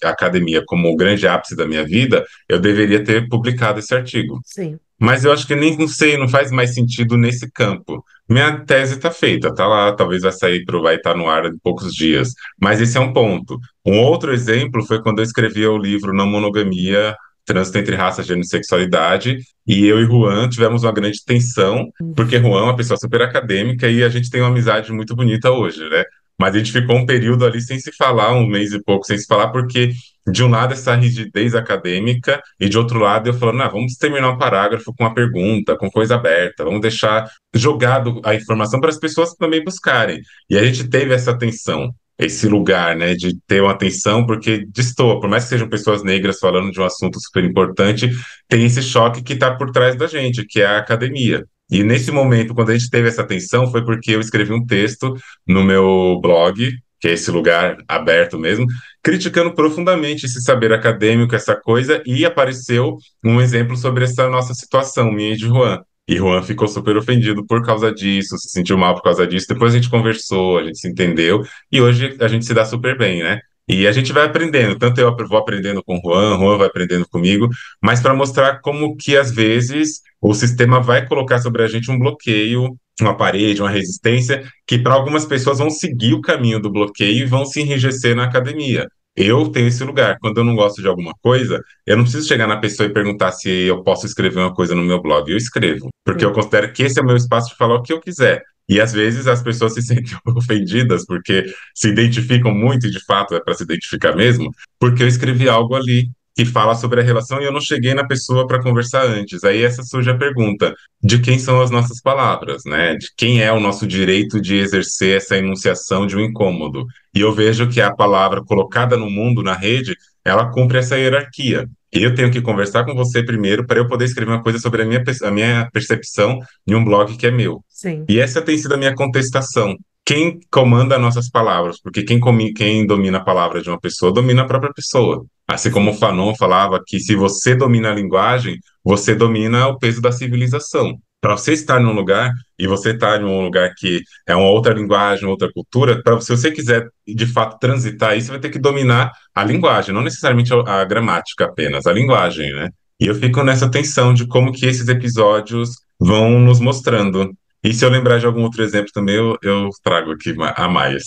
Speaker 1: academia como o grande ápice da minha vida, eu deveria ter publicado esse artigo.
Speaker 2: sim,
Speaker 1: Mas eu acho que nem não sei, não faz mais sentido nesse campo. Minha tese está feita, está lá, talvez vai estar no ar em poucos dias. Mas esse é um ponto. Um outro exemplo foi quando eu escrevi o livro Não Monogamia, Trânsito entre Raça, Gênero e Sexualidade, e eu e Juan tivemos uma grande tensão, porque Juan é uma pessoa super acadêmica e a gente tem uma amizade muito bonita hoje, né? Mas a gente ficou um período ali sem se falar, um mês e pouco sem se falar, porque de um lado essa rigidez acadêmica e de outro lado eu falando, vamos terminar um parágrafo com uma pergunta, com coisa aberta, vamos deixar jogado a informação para as pessoas também buscarem. E a gente teve essa tensão, esse lugar, né, de ter uma atenção, porque destoa, por mais que sejam pessoas negras falando de um assunto super importante, tem esse choque que está por trás da gente, que é a academia. E nesse momento, quando a gente teve essa tensão, foi porque eu escrevi um texto no meu blog, que é esse lugar aberto mesmo, criticando profundamente esse saber acadêmico, essa coisa, e apareceu um exemplo sobre essa nossa situação, minha e de Juan. E Juan ficou super ofendido por causa disso, se sentiu mal por causa disso. Depois a gente conversou, a gente se entendeu, e hoje a gente se dá super bem, né? E a gente vai aprendendo, tanto eu vou aprendendo com o Juan, Juan vai aprendendo comigo, mas para mostrar como que às vezes o sistema vai colocar sobre a gente um bloqueio, uma parede, uma resistência, que para algumas pessoas vão seguir o caminho do bloqueio e vão se enrijecer na academia. Eu tenho esse lugar. Quando eu não gosto de alguma coisa, eu não preciso chegar na pessoa e perguntar se eu posso escrever uma coisa no meu blog. Eu escrevo, porque eu
Speaker 2: sim.
Speaker 1: considero que esse é o meu espaço de falar o que eu quiser. E às vezes as pessoas se sentem ofendidas porque se identificam muito, e de fato é para se identificar mesmo, porque eu escrevi algo ali que fala sobre a relação e eu não cheguei na pessoa para conversar antes. Aí essa surge a pergunta: de quem são as nossas palavras, né? De quem é o nosso direito de exercer essa enunciação de um incômodo? E eu vejo que a palavra colocada no mundo, na rede, ela cumpre essa hierarquia. E eu tenho que conversar com você primeiro para eu poder escrever uma coisa sobre a minha percepção em um blog que é meu.
Speaker 2: Sim,
Speaker 1: E essa tem sido a minha contestação. Quem comanda nossas palavras? Porque quem domina a palavra de uma pessoa domina a própria pessoa. Assim como o
Speaker 2: sim.
Speaker 1: Fanon falava que se você domina a linguagem, você domina o peso da civilização. Para você estar num lugar e você estar em um lugar que é uma outra linguagem, outra cultura, se você quiser de fato transitar aí, você vai ter que dominar a linguagem, não necessariamente a gramática apenas, a linguagem, né? E eu fico nessa tensão de como que esses episódios vão nos mostrando. E se eu lembrar de algum outro exemplo também, eu trago aqui a mais.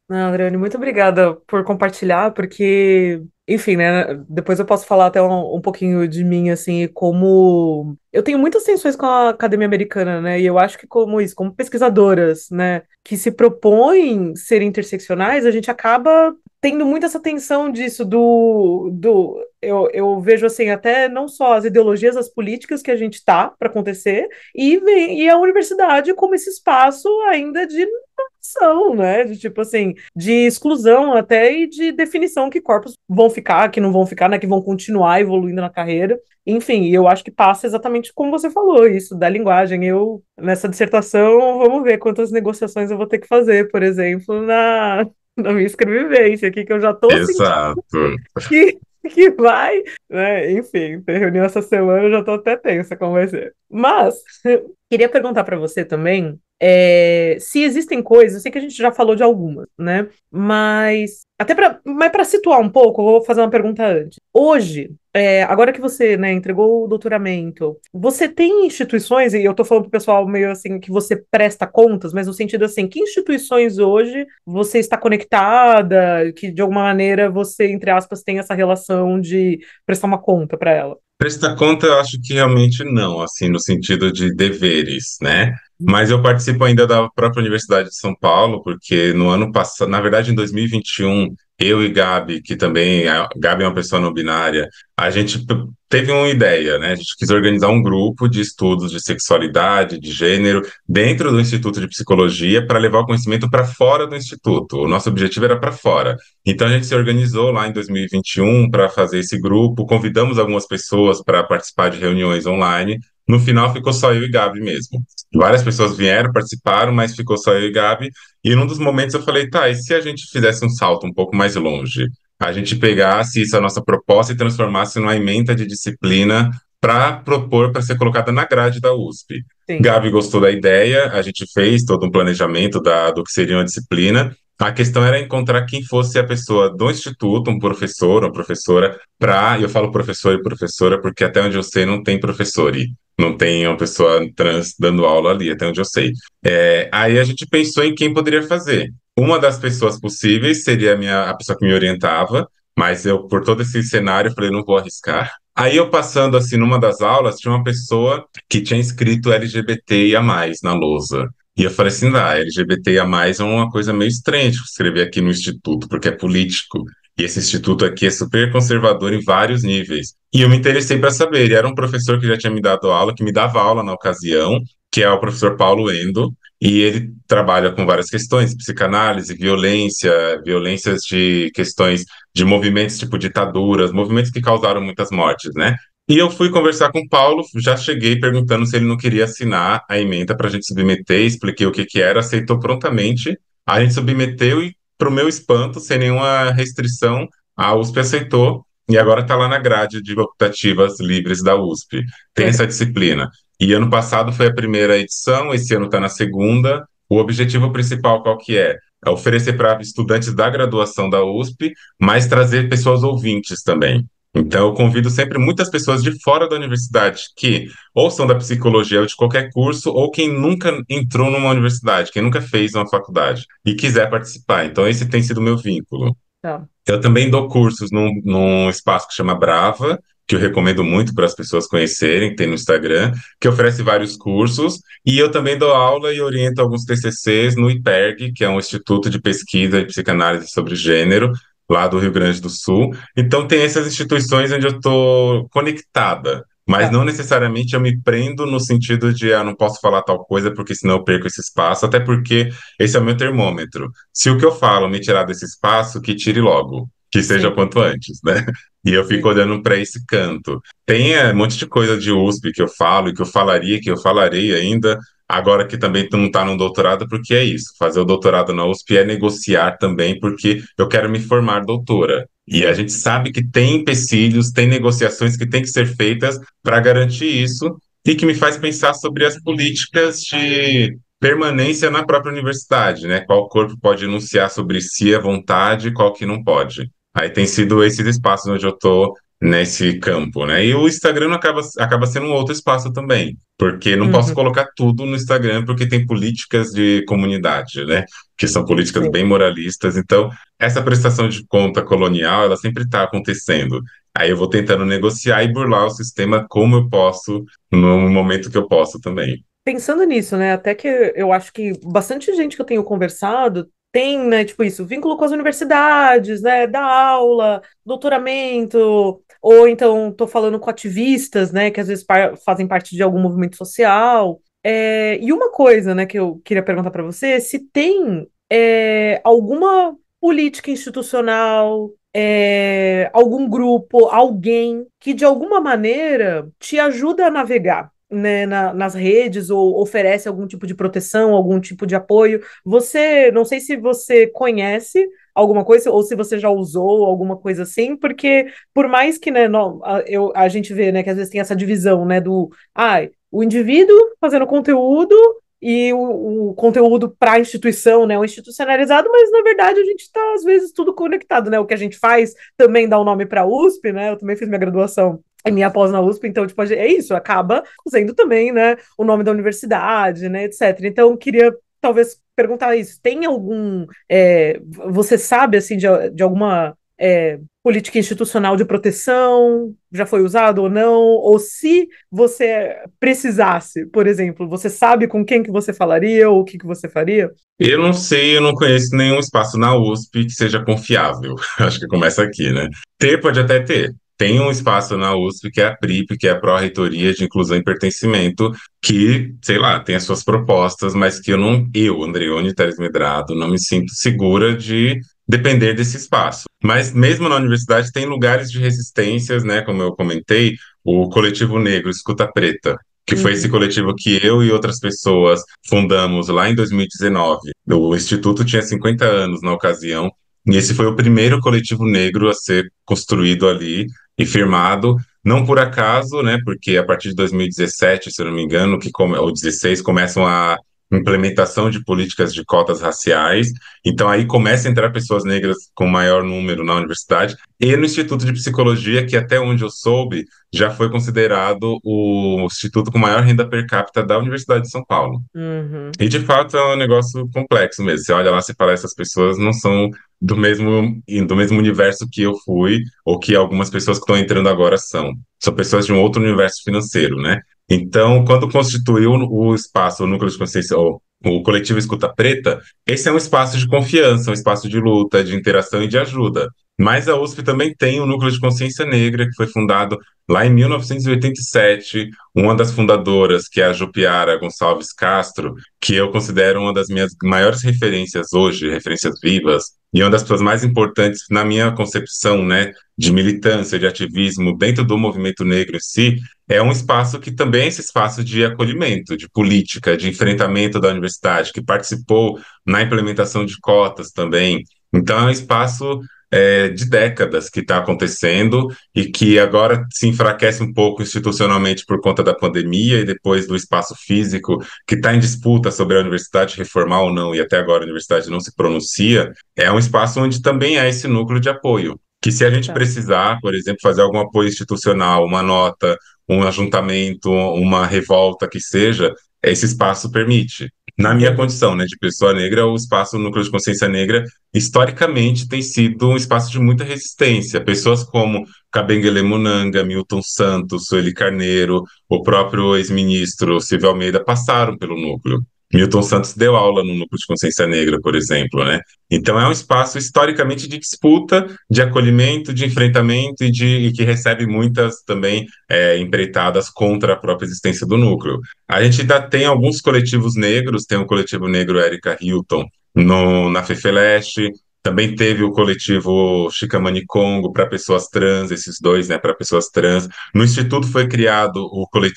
Speaker 2: Não, Adriane, muito obrigada por compartilhar, porque, enfim, né, depois eu posso falar até um pouquinho de mim, assim, como eu tenho muitas tensões com a academia americana, né, e eu acho que como isso, como pesquisadoras, né, que se propõem ser interseccionais, a gente acaba tendo muito essa tensão disso, eu vejo, assim, até não só as ideologias, as políticas que a gente tá para acontecer, e a universidade como esse espaço ainda de são, né? De tipo assim, de exclusão até e de definição que corpos vão ficar, que não vão ficar, né? Que vão continuar evoluindo na carreira. Enfim, eu acho que passa exatamente como você falou, isso da linguagem. Eu, nessa dissertação, vamos ver quantas negociações eu vou ter que fazer, por exemplo, na minha escrevivência aqui, que eu já tô sentindo
Speaker 1: Exato.
Speaker 2: que, que vai, né? Enfim, ter reunião essa semana, eu já tô até tensa como vai ser. Mas, queria perguntar para você também se existem coisas, eu sei que a gente já falou de algumas, né? Mas até para situar um pouco, eu vou fazer uma pergunta antes. Hoje, agora que você, né, entregou o doutoramento, você tem instituições, e eu tô falando pro pessoal meio assim que você presta contas, mas no sentido assim, que instituições hoje você está conectada, que de alguma maneira você, entre aspas, tem essa relação de prestar uma conta para ela?
Speaker 1: Prestar conta, eu acho que realmente não, assim, no sentido de deveres, né? Mas eu participo ainda da própria Universidade de São Paulo, porque no ano passado, na verdade, em 2021, eu e Gabi, que também, a Gabi é uma pessoa não binária, a gente teve uma ideia, né? A gente quis organizar um grupo de estudos de sexualidade, de gênero, dentro do Instituto de Psicologia, para levar o conhecimento para fora do Instituto. O nosso objetivo era para fora. Então a gente se organizou lá em 2021 para fazer esse grupo, convidamos algumas pessoas para participar de reuniões online. No final ficou só eu e Gabi mesmo. Várias pessoas vieram, participaram, mas ficou só eu e Gabi. E num dos momentos eu falei, tá, e se a gente fizesse um salto um pouco mais longe? A gente pegasse essa nossa proposta e transformasse numa ementa de disciplina para propor para ser colocada na grade da USP.
Speaker 2: Sim,
Speaker 1: Gabi gostou da ideia, a gente fez todo um planejamento do que seria uma disciplina. A questão era encontrar quem fosse a pessoa do instituto, um professor, uma professora, eu falo professor e professora porque até onde eu sei não tem professor e não tem uma pessoa trans dando aula ali, até onde eu sei. Aí a gente pensou em quem poderia fazer. Uma das pessoas possíveis seria a pessoa que me orientava, mas eu, por todo esse cenário, falei, não vou arriscar. Aí eu passando assim numa das aulas, tinha uma pessoa que tinha escrito LGBTIA+, na lousa. E eu falei assim, LGBTIA+, é uma coisa meio estranha de escrever aqui no Instituto, porque é político. E esse instituto aqui é super conservador em vários níveis. E eu me interessei para saber. Ele era um professor que já tinha me dado aula, que me dava aula na ocasião, que é o professor Paulo Endo. E ele trabalha com várias questões, psicanálise, violência, violências de questões de movimentos tipo ditaduras, movimentos que causaram muitas mortes, né? E eu fui conversar com o Paulo, já cheguei perguntando se ele não queria assinar a ementa para a gente submeter, expliquei o que que era, aceitou prontamente, a gente submeteu e, para o meu espanto, sem nenhuma restrição, a USP aceitou e agora está lá na grade de optativas livres da USP. Tem
Speaker 2: legal.
Speaker 1: essa disciplina. E ano passado foi a primeira edição, esse ano está na segunda. O objetivo principal qual que é? É oferecer para estudantes da graduação da USP, mas trazer pessoas ouvintes também. Então, eu convido sempre muitas pessoas de fora da universidade que ou são da psicologia ou de qualquer curso, ou quem nunca entrou numa universidade, quem nunca fez uma faculdade e quiser participar. Então, esse tem sido o meu vínculo.
Speaker 2: Tá.
Speaker 1: Eu também dou cursos num espaço que chama Brava, que eu recomendo muito para as pessoas conhecerem, que tem no Instagram, que oferece vários cursos, e eu também dou aula e oriento alguns TCCs no IPERG, que é um instituto de pesquisa e psicanálise sobre gênero, lá do Rio Grande do Sul. Então tem essas instituições onde eu estou conectada, mas
Speaker 2: Tá.
Speaker 1: não necessariamente eu me prendo no sentido de não posso falar tal coisa porque senão eu perco esse espaço, até porque esse é o meu termômetro. Se o que eu falo me tirar desse espaço, que tire logo. que seja o
Speaker 2: sim.
Speaker 1: quanto antes, né? E eu fico
Speaker 2: Uhum.
Speaker 1: olhando para esse canto. Tem um monte de coisa de USP que eu falo e que eu falaria, que eu falarei ainda, agora que também tu não está no doutorado, porque é isso. Fazer o doutorado na USP é negociar também, porque eu quero me formar doutora. E a
Speaker 2: Sim.
Speaker 1: gente sabe que tem empecilhos, tem negociações que têm que ser feitas para garantir isso, e que me faz pensar sobre as políticas de permanência na própria universidade, né? Qual corpo pode enunciar sobre si à vontade e qual que não pode. Aí tem sido esses espaços onde eu estou nesse campo, né? E o Instagram acaba sendo um outro espaço também, porque não posso
Speaker 2: Uhum.
Speaker 1: colocar tudo no Instagram porque tem políticas de comunidade, né? Que são políticas
Speaker 2: Sim.
Speaker 1: bem moralistas. Então, essa prestação de conta colonial, ela sempre está acontecendo. Aí eu vou tentando negociar e burlar o sistema como eu posso, no momento que eu posso também.
Speaker 2: Pensando nisso, né? Até que eu acho que bastante gente que eu tenho conversado tem, né, tipo isso, vínculo com as universidades, né, da aula, doutoramento, ou então tô falando com ativistas, né, que às vezes fazem parte de algum movimento social. E uma coisa, né, que eu queria perguntar para você, se tem alguma política institucional, algum grupo, alguém que de alguma maneira te ajuda a navegar, né, nas redes ou oferece algum tipo de proteção, algum tipo de apoio. Você, não sei se você conhece alguma coisa ou se você já usou alguma coisa assim, porque por mais que, né, a gente vê, né, que às vezes tem essa divisão, né, o indivíduo fazendo conteúdo e o conteúdo para a instituição, né, o institucionalizado, mas na verdade a gente está às vezes tudo conectado, né? O que a gente faz também dá o um nome para a USP, né? Eu também fiz minha graduação e minha pós na USP, então, tipo, é isso, acaba sendo também, né, o nome da universidade, né, etc. Então, eu queria, talvez, perguntar isso. Tem algum, você sabe, assim, de alguma política institucional de proteção, já foi usado ou não? Ou se você precisasse, por exemplo, você sabe com quem que você falaria ou o que que você faria?
Speaker 1: Eu não sei, eu não conheço nenhum espaço na USP que seja confiável. Acho que começa aqui, né? Ter pode até ter. Tem um espaço na USP que é a PRIP, que é a Pró-Reitoria de Inclusão e Pertencimento, que, sei lá, tem as suas propostas, mas que Andreone Teres Medrado, não me sinto segura de depender desse espaço. Mas mesmo na universidade tem lugares de resistências, né? Como eu comentei, o Coletivo Negro Escuta Preta, que foi esse
Speaker 2: Uhum,
Speaker 1: coletivo que eu e outras pessoas fundamos lá em 2019. O Instituto tinha 50 anos na ocasião, e esse foi o primeiro coletivo negro a ser construído ali e firmado, não por acaso, né? Porque a partir de 2017, se eu não me engano, ou 16, começam a implementação de políticas de cotas raciais. Então aí começa a entrar pessoas negras com maior número na universidade e no Instituto de Psicologia, que até onde eu soube, já foi considerado o instituto com maior renda per capita da Universidade de São Paulo.
Speaker 2: uhum,
Speaker 1: E de fato é um negócio complexo mesmo. Você olha lá, você fala, essas pessoas não são do mesmo universo que eu fui, ou que algumas pessoas que estão entrando agora são. São pessoas de um outro universo financeiro, né? Então, quando constituiu o espaço, o núcleo de consciência, ou o coletivo Escuta Preta, esse é um espaço de confiança, um espaço de luta, de interação e de ajuda. Mas a USP também tem o Núcleo de Consciência Negra, que foi fundado lá em 1987. Uma das fundadoras, que é a Jupiara Gonçalves Castro, que eu considero uma das minhas maiores referências hoje, referências vivas, e uma das pessoas mais importantes na minha concepção, né, de militância, de ativismo dentro do movimento negro em si, é um espaço que também é esse espaço de acolhimento, de política, de enfrentamento da universidade, que participou na implementação de cotas também. Então, é um espaço de décadas que está acontecendo e que agora se enfraquece um pouco institucionalmente por conta da pandemia e depois do espaço físico que está em disputa sobre a universidade reformar ou não, e até agora a universidade não se pronuncia, é um espaço onde também há esse núcleo de apoio. Que se a gente
Speaker 2: tá.
Speaker 1: precisar, por exemplo, fazer algum apoio institucional, uma nota, um ajuntamento, uma revolta que seja, esse espaço permite. Na minha
Speaker 2: Entendi.
Speaker 1: condição, né, de pessoa negra, o espaço Núcleo de Consciência Negra, historicamente, tem sido um espaço de muita resistência. Pessoas como Kabengele Munanga, Milton Santos, Sueli Carneiro, o próprio ex-ministro Silvio Almeida passaram pelo núcleo. Milton Santos deu aula no Núcleo de Consciência Negra, por exemplo, né? Então é um espaço historicamente de disputa, de acolhimento, de enfrentamento e que recebe muitas também empreitadas contra a própria existência do núcleo. A gente ainda tem alguns coletivos negros, tem o coletivo negro Érica Hilton na FEFELESH, Também teve o coletivo Chicamani Congo para pessoas trans, esses dois, né, para pessoas trans. No Instituto foi criado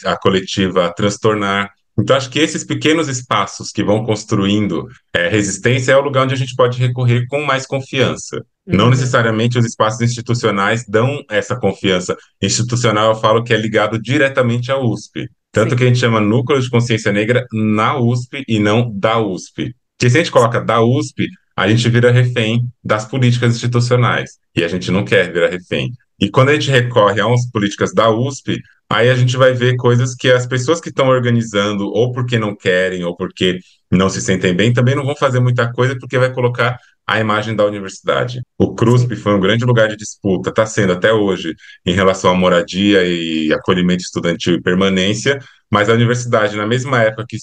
Speaker 1: a coletiva Transtornar. Então, acho que esses pequenos espaços que vão construindo resistência é o lugar onde a gente pode recorrer com mais confiança. Não
Speaker 2: Uhum.
Speaker 1: necessariamente os espaços institucionais dão essa confiança. Institucional, eu falo que é ligado diretamente à USP. Tanto que
Speaker 2: Sim,
Speaker 1: a gente chama Núcleo de Consciência Negra na USP e não da USP. Porque se a gente coloca da USP, a gente vira refém das políticas institucionais. E a gente não quer virar refém. E quando a gente recorre a umas políticas da USP, aí a gente vai ver coisas que as pessoas que estão organizando, ou porque não querem, ou porque não se sentem bem, também não vão fazer muita coisa, porque vai colocar a imagem da universidade. O
Speaker 2: sim.
Speaker 1: CRUSP foi um grande lugar de disputa, está sendo até hoje, em relação à moradia e acolhimento estudantil e permanência, mas a universidade, na mesma época que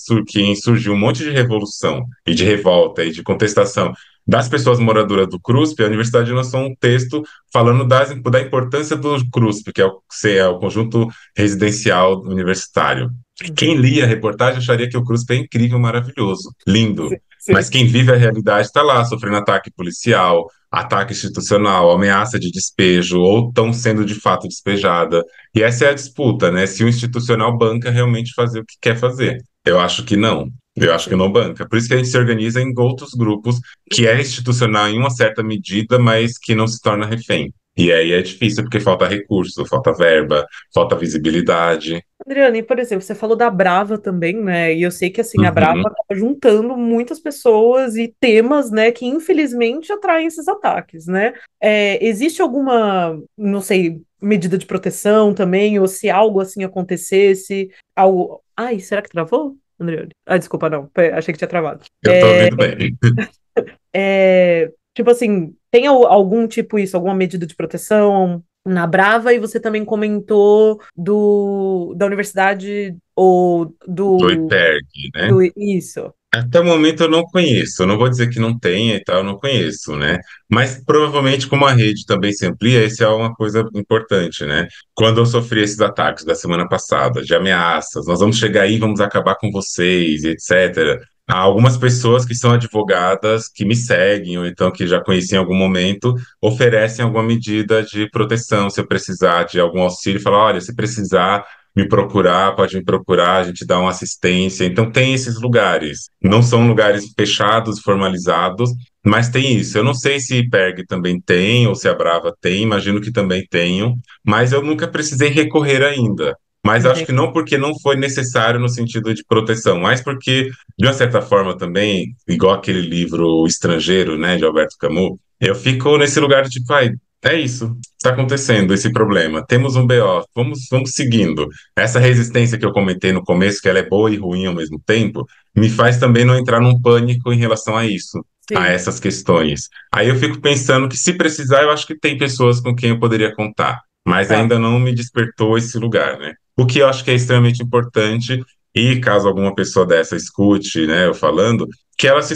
Speaker 1: surgiu um monte de revolução e de revolta e de contestação das pessoas moradoras do CRUSP, a universidade lançou um texto falando da importância do CRUSP, que é o conjunto residencial universitário. Quem
Speaker 2: Uhum.
Speaker 1: lia a reportagem acharia que o CRUSP é incrível, maravilhoso, lindo.
Speaker 2: Sim,
Speaker 1: Mas
Speaker 2: sim.
Speaker 1: quem vive a realidade está lá, sofrendo ataque policial, ataque institucional, ameaça de despejo, ou estão sendo de fato despejada. E essa é a disputa, né? Se o institucional banca realmente fazer o que quer fazer. Eu acho que não. Eu acho que
Speaker 2: Sim.
Speaker 1: não banca. Por isso que a gente se organiza em outros grupos, que é institucional em uma certa medida, mas que não se torna refém. E aí é difícil porque falta recurso, falta verba, falta visibilidade.
Speaker 2: Adriane, por exemplo, você falou da Brava também, né? E eu sei que assim a Brava
Speaker 1: Uhum.
Speaker 2: acaba juntando muitas pessoas e temas, né, que infelizmente atraem esses ataques, né? Existe alguma, não sei, medida de proteção também, ou se algo assim acontecesse, algo. Ai, será que travou, Adriane? Ah, desculpa, não. Achei que tinha travado.
Speaker 1: Eu tô ouvindo bem.
Speaker 2: Tipo assim, tem algum tipo isso, alguma medida de proteção na Brava? E você também comentou da universidade ou
Speaker 1: Do
Speaker 2: do,
Speaker 1: IPERG, né?
Speaker 2: do isso.
Speaker 1: Até o momento eu não conheço, eu não vou dizer que não tenha e tal, eu não conheço, né? Mas provavelmente como a rede também se amplia, isso é uma coisa importante, né? Quando eu sofri esses ataques da semana passada, de ameaças, nós vamos chegar aí, vamos acabar com vocês, etc. Há algumas pessoas que são advogadas que me seguem, ou então que já conheci em algum momento, oferecem alguma medida de proteção, se eu precisar de algum auxílio, falar, olha, se precisar me procurar, pode me procurar, a gente dá uma assistência. Então tem esses lugares. Não são lugares fechados, formalizados, mas tem isso. Eu não sei se IPERG também tem, ou se a Brava tem, imagino que também tenham, mas eu nunca precisei recorrer ainda. Mas acho que
Speaker 2: Entendi.
Speaker 1: não porque não foi necessário no sentido de proteção, mas porque, de uma certa forma também, igual aquele livro O Estrangeiro, né, de Alberto Camus, eu fico nesse lugar de tipo, ai, é isso, está acontecendo esse problema. Temos um BO, vamos seguindo. Essa resistência que eu comentei no começo, que ela é boa e ruim ao mesmo tempo, me faz também não entrar num pânico em relação a isso, a
Speaker 2: Sim,
Speaker 1: essas questões. Aí eu fico pensando que, se precisar, eu acho que tem pessoas com quem eu poderia contar, mas
Speaker 2: tá.
Speaker 1: ainda não me despertou esse lugar, né? O que eu acho que é extremamente importante, e caso alguma pessoa dessa escute, né, eu falando, que elas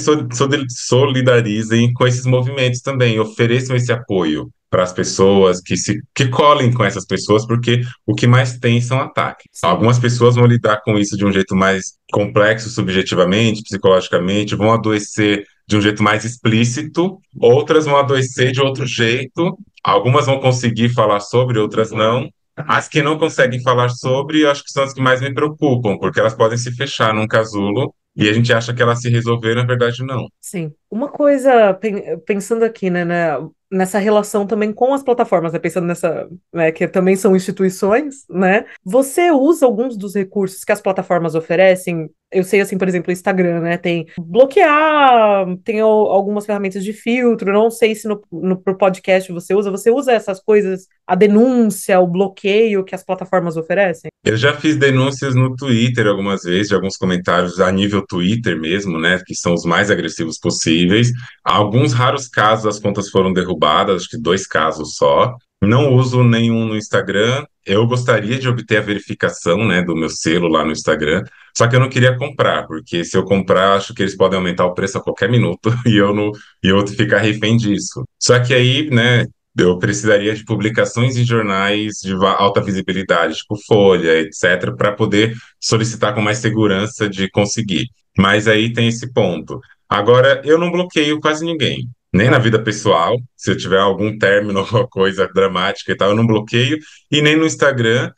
Speaker 1: solidarizem com esses movimentos também, ofereçam esse apoio para as pessoas que colhem com essas pessoas, porque o que mais tem são ataques.
Speaker 2: Sim,
Speaker 1: Algumas pessoas vão lidar com isso de um jeito mais complexo, subjetivamente, psicologicamente, vão adoecer de um jeito mais explícito, outras vão adoecer de outro jeito, algumas vão conseguir falar sobre, outras não. As que não conseguem falar sobre, eu acho que são as que mais me preocupam, porque elas podem se fechar num casulo e a gente acha que elas se resolveram, na verdade, não.
Speaker 2: sim. Uma coisa, pensando aqui, né, nessa relação também com as plataformas, né, pensando nessa, né, que também são instituições, né? Você usa alguns dos recursos que as plataformas oferecem? Eu sei, assim, por exemplo, o Instagram, né, tem bloquear, tem algumas ferramentas de filtro, não sei se pro podcast você usa essas coisas, a denúncia, o bloqueio que as plataformas oferecem?
Speaker 1: Eu já fiz denúncias no Twitter algumas vezes, de alguns comentários a nível Twitter mesmo, né, que são os mais agressivos possíveis. Alguns raros casos as contas foram derrubadas, acho que 2 casos só. Não uso nenhum no Instagram. Eu gostaria de obter a verificação, né, do meu selo lá no Instagram, só que eu não queria comprar, porque se eu comprar, acho que eles podem aumentar o preço a qualquer minuto e eu não e eu ficar refém disso. Só que aí, né, eu precisaria de publicações em jornais de alta visibilidade, tipo Folha, etc., para poder solicitar com mais segurança de conseguir. Mas aí tem esse ponto. Agora, eu não bloqueio quase ninguém. Nem na
Speaker 2: Tá.
Speaker 1: vida pessoal, se eu tiver algum término, alguma coisa dramática e tal, eu não bloqueio. E nem no Instagram,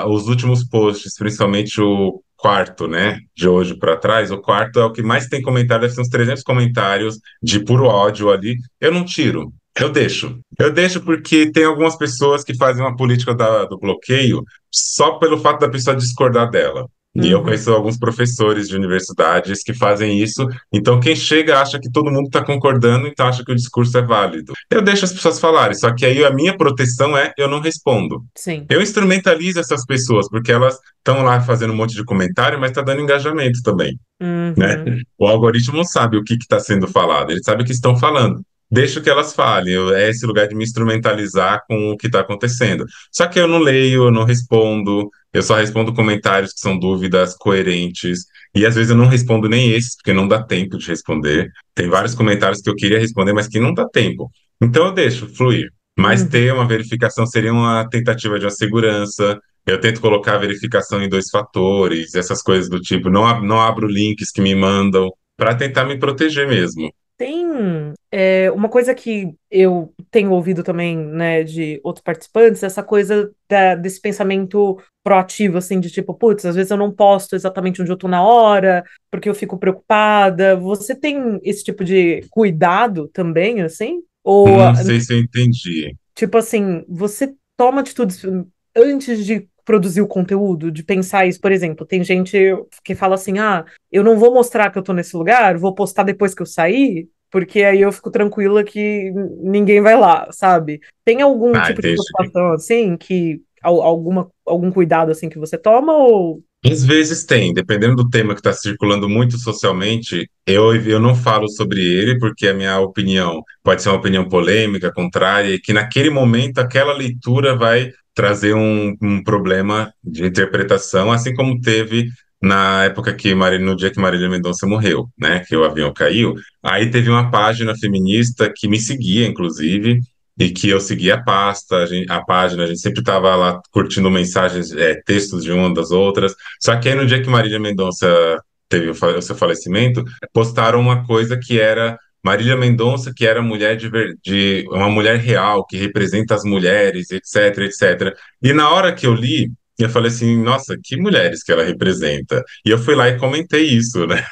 Speaker 1: os últimos posts, principalmente o quarto, né, de hoje para trás, o quarto é o que mais tem comentário, deve ser uns 300 comentários de puro ódio ali. Eu não tiro, eu deixo. Eu deixo porque tem algumas pessoas que fazem uma política do bloqueio só pelo fato da pessoa discordar dela. E eu
Speaker 2: Uhum.
Speaker 1: conheço alguns professores de universidades que fazem isso. Então, quem chega acha que todo mundo está concordando, então acha que o discurso é válido. Eu deixo as pessoas falarem, só que aí a minha proteção é eu não respondo.
Speaker 2: Sim.
Speaker 1: Eu instrumentalizo essas pessoas, porque elas estão lá fazendo um monte de comentário, mas está dando engajamento também, né?
Speaker 2: Uhum.
Speaker 1: O algoritmo não sabe o que está sendo falado, ele sabe o que estão falando. Deixo que elas falem, é esse lugar de me instrumentalizar com o que está acontecendo. Só que eu não leio, eu não respondo, eu só respondo comentários que são dúvidas coerentes, e às vezes eu não respondo nem esses, porque não dá tempo de responder. Tem vários
Speaker 2: Sim.
Speaker 1: comentários que eu queria responder, mas que não dá tempo. Então eu deixo fluir. Mas
Speaker 2: Uhum.
Speaker 1: ter uma verificação seria uma tentativa de uma segurança. Eu tento colocar a verificação em dois fatores, essas coisas do tipo, não abro links que me mandam, para tentar me proteger mesmo.
Speaker 2: Tem uma coisa que eu tenho ouvido também, né, de outros participantes, essa coisa desse pensamento proativo, assim, de tipo, putz, às vezes eu não posto exatamente onde eu tô na hora, porque eu fico preocupada. Você tem esse tipo de cuidado também, assim? Ou,
Speaker 1: Não sei se eu entendi.
Speaker 2: tipo assim, você toma atitudes antes de produzir o conteúdo, de pensar isso, por exemplo, tem gente que fala assim: "Ah, eu não vou mostrar que eu tô nesse lugar, vou postar depois que eu sair, porque aí eu fico tranquila que ninguém vai lá", sabe? Tem algum
Speaker 1: Ah,
Speaker 2: tipo de
Speaker 1: entendi.
Speaker 2: preocupação assim que algum cuidado assim que você toma ou
Speaker 1: Às vezes tem, dependendo do tema que está circulando muito socialmente, eu não falo sobre ele, porque a minha opinião pode ser uma opinião polêmica, contrária, e que naquele momento aquela leitura vai trazer um problema de interpretação, assim como teve na época no dia que Marília Mendonça morreu, né, que o avião caiu. Aí teve uma página feminista que me seguia, inclusive, e que eu seguia a pasta, a página, a gente sempre estava lá curtindo mensagens, textos de uma das outras. Só que aí no dia que Marília Mendonça teve o seu falecimento, postaram uma coisa que era Marília Mendonça, que era mulher de uma mulher real, que representa as mulheres, etc, etc. E na hora que eu li, eu falei assim, nossa, que mulheres que ela representa. E eu fui lá e comentei isso, né?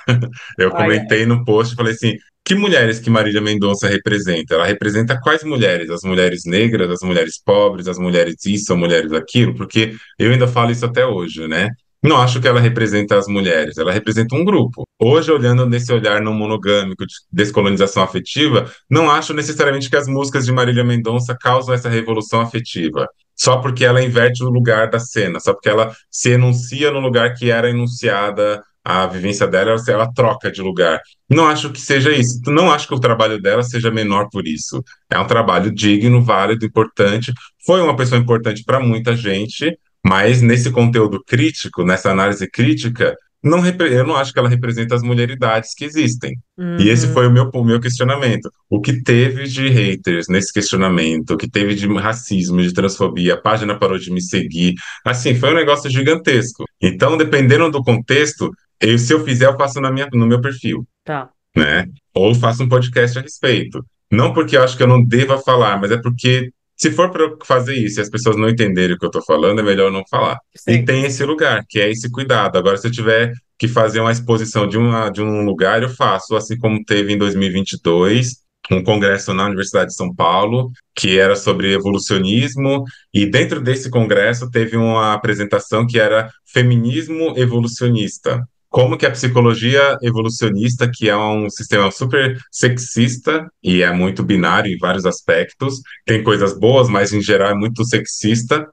Speaker 1: Eu
Speaker 2: ai,
Speaker 1: comentei no post e falei assim, que mulheres que Marília Mendonça representa? Ela representa quais mulheres? As mulheres negras, as mulheres pobres, as mulheres isso, as mulheres aquilo? Porque eu ainda falo isso até hoje, né? Não acho que ela representa as mulheres, ela representa um grupo. Hoje, olhando nesse olhar não monogâmico de descolonização afetiva, não acho necessariamente que as músicas de Marília Mendonça causam essa revolução afetiva. Só porque ela inverte o lugar da cena, só porque ela se enuncia no lugar que era enunciada a vivência dela, ela troca de lugar. Não acho que seja isso. Não acho que o trabalho dela seja menor por isso. É um trabalho digno, válido, importante. Foi uma pessoa importante para muita gente, mas nesse conteúdo crítico, nessa análise crítica, eu não acho que ela representa as mulheridades que existem. E esse
Speaker 2: uhum,
Speaker 1: foi o meu questionamento. O que teve de haters nesse questionamento, o que teve de racismo, de transfobia, a página parou de me seguir. Assim, foi um negócio gigantesco. Então, dependendo do contexto, se eu fizer, eu faço no meu perfil,
Speaker 2: tá,
Speaker 1: né? Ou faço um podcast a respeito. Não porque eu acho que eu não deva falar, mas é porque se for para fazer isso e as pessoas não entenderem o que eu estou falando, é melhor eu não falar. E
Speaker 2: sim.
Speaker 1: tem esse lugar, que é esse cuidado. Agora, se eu tiver que fazer uma exposição de um lugar, eu faço, assim como teve em 2022, um congresso na Universidade de São Paulo, que era sobre evolucionismo, e dentro desse congresso teve uma apresentação que era feminismo evolucionista. Como que a psicologia evolucionista, que é um sistema super sexista e é muito binário em vários aspectos, tem coisas boas, mas em geral é muito sexista,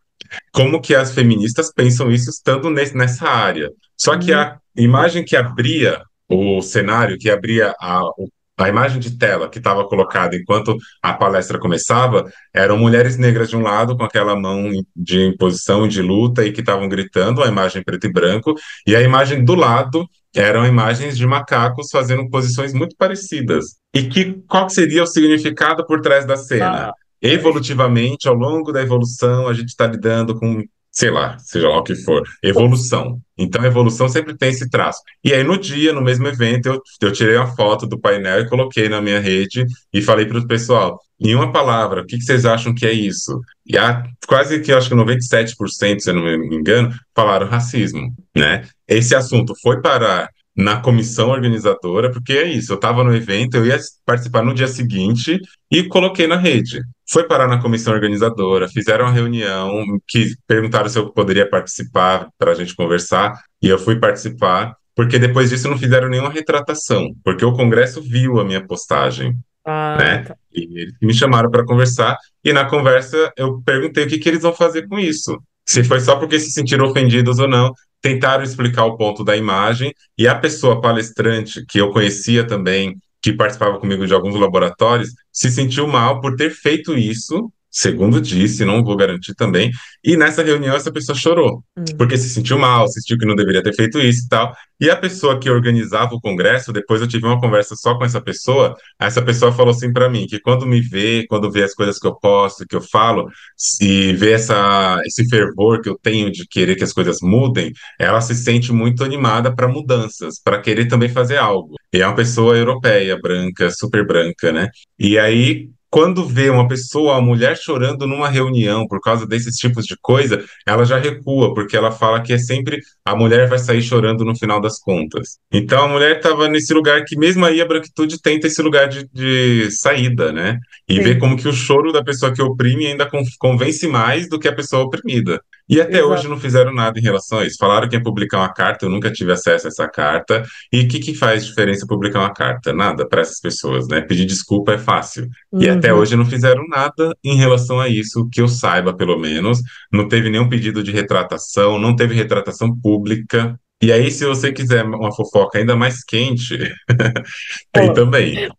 Speaker 1: como que as feministas pensam isso estando nessa área. Só que
Speaker 2: Hum,
Speaker 1: a imagem que abria o cenário, que abria a imagem de tela que estava colocada enquanto a palestra começava, eram mulheres negras de um lado, com aquela mão de imposição e de luta, e que estavam gritando, a imagem preto e branco, e a imagem do lado eram imagens de macacos fazendo posições muito parecidas. Qual que seria o significado por trás da cena?
Speaker 2: ah,
Speaker 1: Evolutivamente, ao longo da evolução, a gente está lidando com sei lá, seja lá o que for, evolução. Então, a evolução sempre tem esse traço. E aí, no dia, no mesmo evento, eu tirei uma foto do painel e coloquei na minha rede e falei para o pessoal, em uma palavra, o que que vocês acham que é isso? E quase que, eu acho que 97%, se eu não me engano, falaram racismo, né? Esse assunto foi parar na comissão organizadora, porque é isso, eu estava no evento, eu ia participar no dia seguinte e coloquei na rede. Foi parar na comissão organizadora, fizeram uma reunião, que perguntaram se eu poderia participar para a gente conversar, e eu fui participar, porque depois disso não fizeram nenhuma retratação, porque o Congresso viu a minha postagem,
Speaker 2: Ah,
Speaker 1: né?
Speaker 2: tá.
Speaker 1: E eles me chamaram para conversar, e na conversa eu perguntei o que que eles vão fazer com isso. Se foi só porque se sentiram ofendidos ou não. Tentaram explicar o ponto da imagem, e a pessoa palestrante, que eu conhecia também, que participava comigo de alguns laboratórios, se sentiu mal por ter feito isso, segundo disse, não vou garantir também, e nessa reunião essa pessoa chorou.
Speaker 2: Hum.
Speaker 1: Porque se sentiu mal, sentiu que não deveria ter feito isso e tal. E a pessoa que organizava o congresso, depois eu tive uma conversa só com essa pessoa falou assim para mim, que quando me vê, quando vê as coisas que eu posto, que eu falo, e vê esse fervor que eu tenho de querer que as coisas mudem, ela se sente muito animada para mudanças, para querer também fazer algo. E é uma pessoa europeia, branca, super branca, né? E aí, quando vê uma pessoa, uma mulher chorando numa reunião por causa desses tipos de coisa, ela já recua, porque ela fala que é sempre a mulher vai sair chorando no final das contas. Então a mulher estava nesse lugar que, mesmo aí, a branquitude tenta esse lugar de saída, né? E vê
Speaker 2: Sim,
Speaker 1: como que o choro da pessoa que oprime ainda convence mais do que a pessoa oprimida. E até hoje
Speaker 2: exato.
Speaker 1: não fizeram nada em relação a isso. Falaram que ia publicar uma carta, eu nunca tive acesso a essa carta. E o que que faz diferença publicar uma carta? Nada para essas pessoas, né? Pedir desculpa é fácil. E até
Speaker 2: Uhum.
Speaker 1: hoje não fizeram nada em relação a isso, que eu saiba, pelo menos. Não teve nenhum pedido de retratação, não teve retratação pública. E aí, se você quiser uma fofoca ainda mais quente, tem
Speaker 2: Fala.
Speaker 1: também.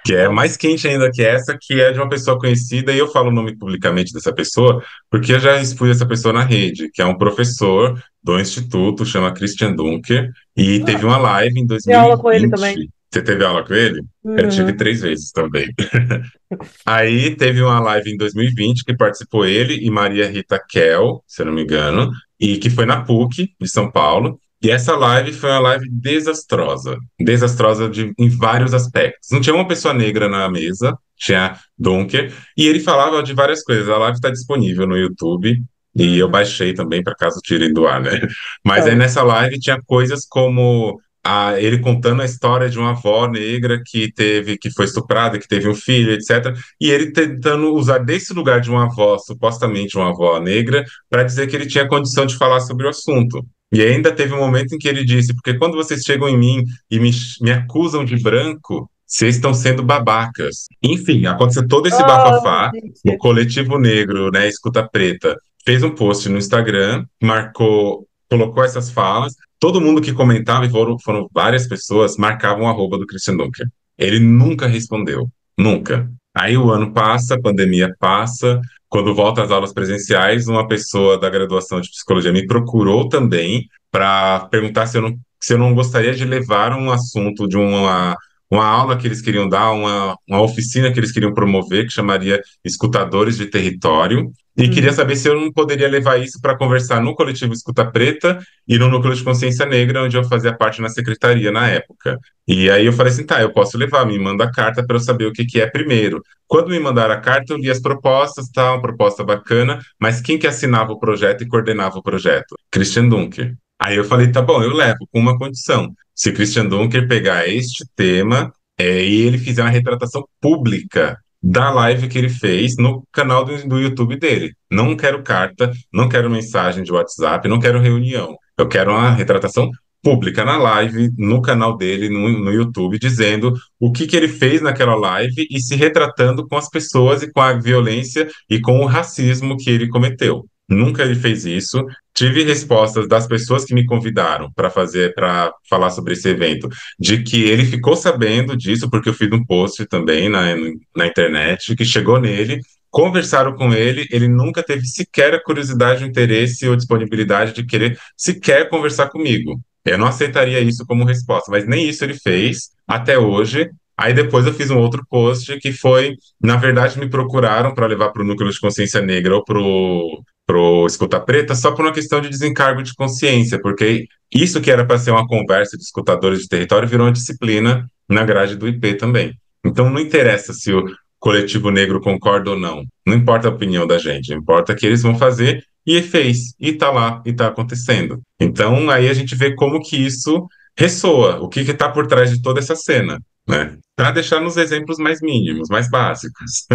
Speaker 1: Que é mais quente ainda que essa, que é de uma pessoa conhecida, e eu falo o nome publicamente dessa pessoa, porque eu já expus essa pessoa na rede, que é um professor do Instituto, chama Christian Dunker, e teve uma live em
Speaker 2: Tem aula com ele também.
Speaker 1: 2020. Você teve aula com ele? Eu tive
Speaker 2: Uhum.
Speaker 1: 3 vezes também. Aí teve uma live em 2020 que participou ele e Maria Rita Kel, se eu não me engano, e que foi na PUC de São Paulo. E essa live foi uma live desastrosa, desastrosa em vários aspectos. Não tinha uma pessoa negra na mesa, tinha Dunker, e ele falava de várias coisas. A live está disponível no YouTube. E eu
Speaker 2: Uhum.
Speaker 1: baixei também, para caso tirem do ar, né? Mas aí
Speaker 2: Tá.
Speaker 1: nessa live tinha coisas como ele contando a história de uma avó negra que foi estuprada, que teve um filho, etc. E ele tentando usar desse lugar de uma avó, supostamente uma avó negra, para dizer que ele tinha condição de falar sobre o assunto. E ainda teve um momento em que ele disse: porque quando vocês chegam em mim e me acusam de branco, vocês estão sendo babacas. Enfim, aconteceu todo esse
Speaker 2: Ah,
Speaker 1: bafafá. O
Speaker 2: gente.
Speaker 1: coletivo negro, né, Escuta Preta, fez um post no Instagram, colocou essas falas. Todo mundo que comentava, e foram várias pessoas, marcavam o arroba do Christian Dunker. Ele nunca respondeu. Nunca. Aí o ano passa, a pandemia passa. Quando volta às aulas presenciais, uma pessoa da graduação de psicologia me procurou também para perguntar se eu não gostaria de levar um assunto de uma aula que eles queriam dar, uma oficina que eles queriam promover, que chamaria Escutadores de Território, e queria
Speaker 2: Uhum.
Speaker 1: saber se eu não poderia levar isso para conversar no coletivo Escuta Preta e no Núcleo de Consciência Negra, onde eu fazia parte na secretaria na época. E aí eu falei assim, tá, eu posso levar, me manda a carta para eu saber o que que é primeiro. Quando me mandaram a carta, eu li as propostas, tá, uma proposta bacana, mas quem que assinava o projeto e coordenava o projeto? Christian Dunker. Aí eu falei, tá bom, eu levo, com uma condição. Se Christian Dunker pegar este tema, e ele fizer uma retratação pública da live que ele fez no canal do YouTube dele. Não quero carta, não quero mensagem de WhatsApp, não quero reunião. Eu quero uma retratação pública na live, no canal dele, no YouTube, dizendo o que ele fez naquela live e se retratando com as pessoas e com a violência e com o racismo que ele cometeu. Nunca ele fez isso. Tive respostas das pessoas que me convidaram para falar sobre esse evento, de que ele ficou sabendo disso, porque eu fiz um post também na internet, que chegou nele, conversaram com ele nunca teve sequer a curiosidade, o interesse ou disponibilidade de querer sequer conversar comigo. Eu não aceitaria isso como resposta, mas nem isso ele fez até hoje. Aí depois eu fiz um outro post que foi, na verdade, me procuraram para levar para o Núcleo de Consciência Negra ou pro Escuta Preta só por uma questão de desencargo de consciência, porque isso que era para ser uma conversa de escutadores de território virou uma disciplina na grade do IP também. Então não interessa se o coletivo negro concorda ou não, não importa a opinião da gente, importa que eles vão fazer e fez, e tá lá, e tá acontecendo. Então aí a gente vê como que isso ressoa, o que que tá por trás de toda essa cena, né? Para deixar nos exemplos mais mínimos, mais básicos.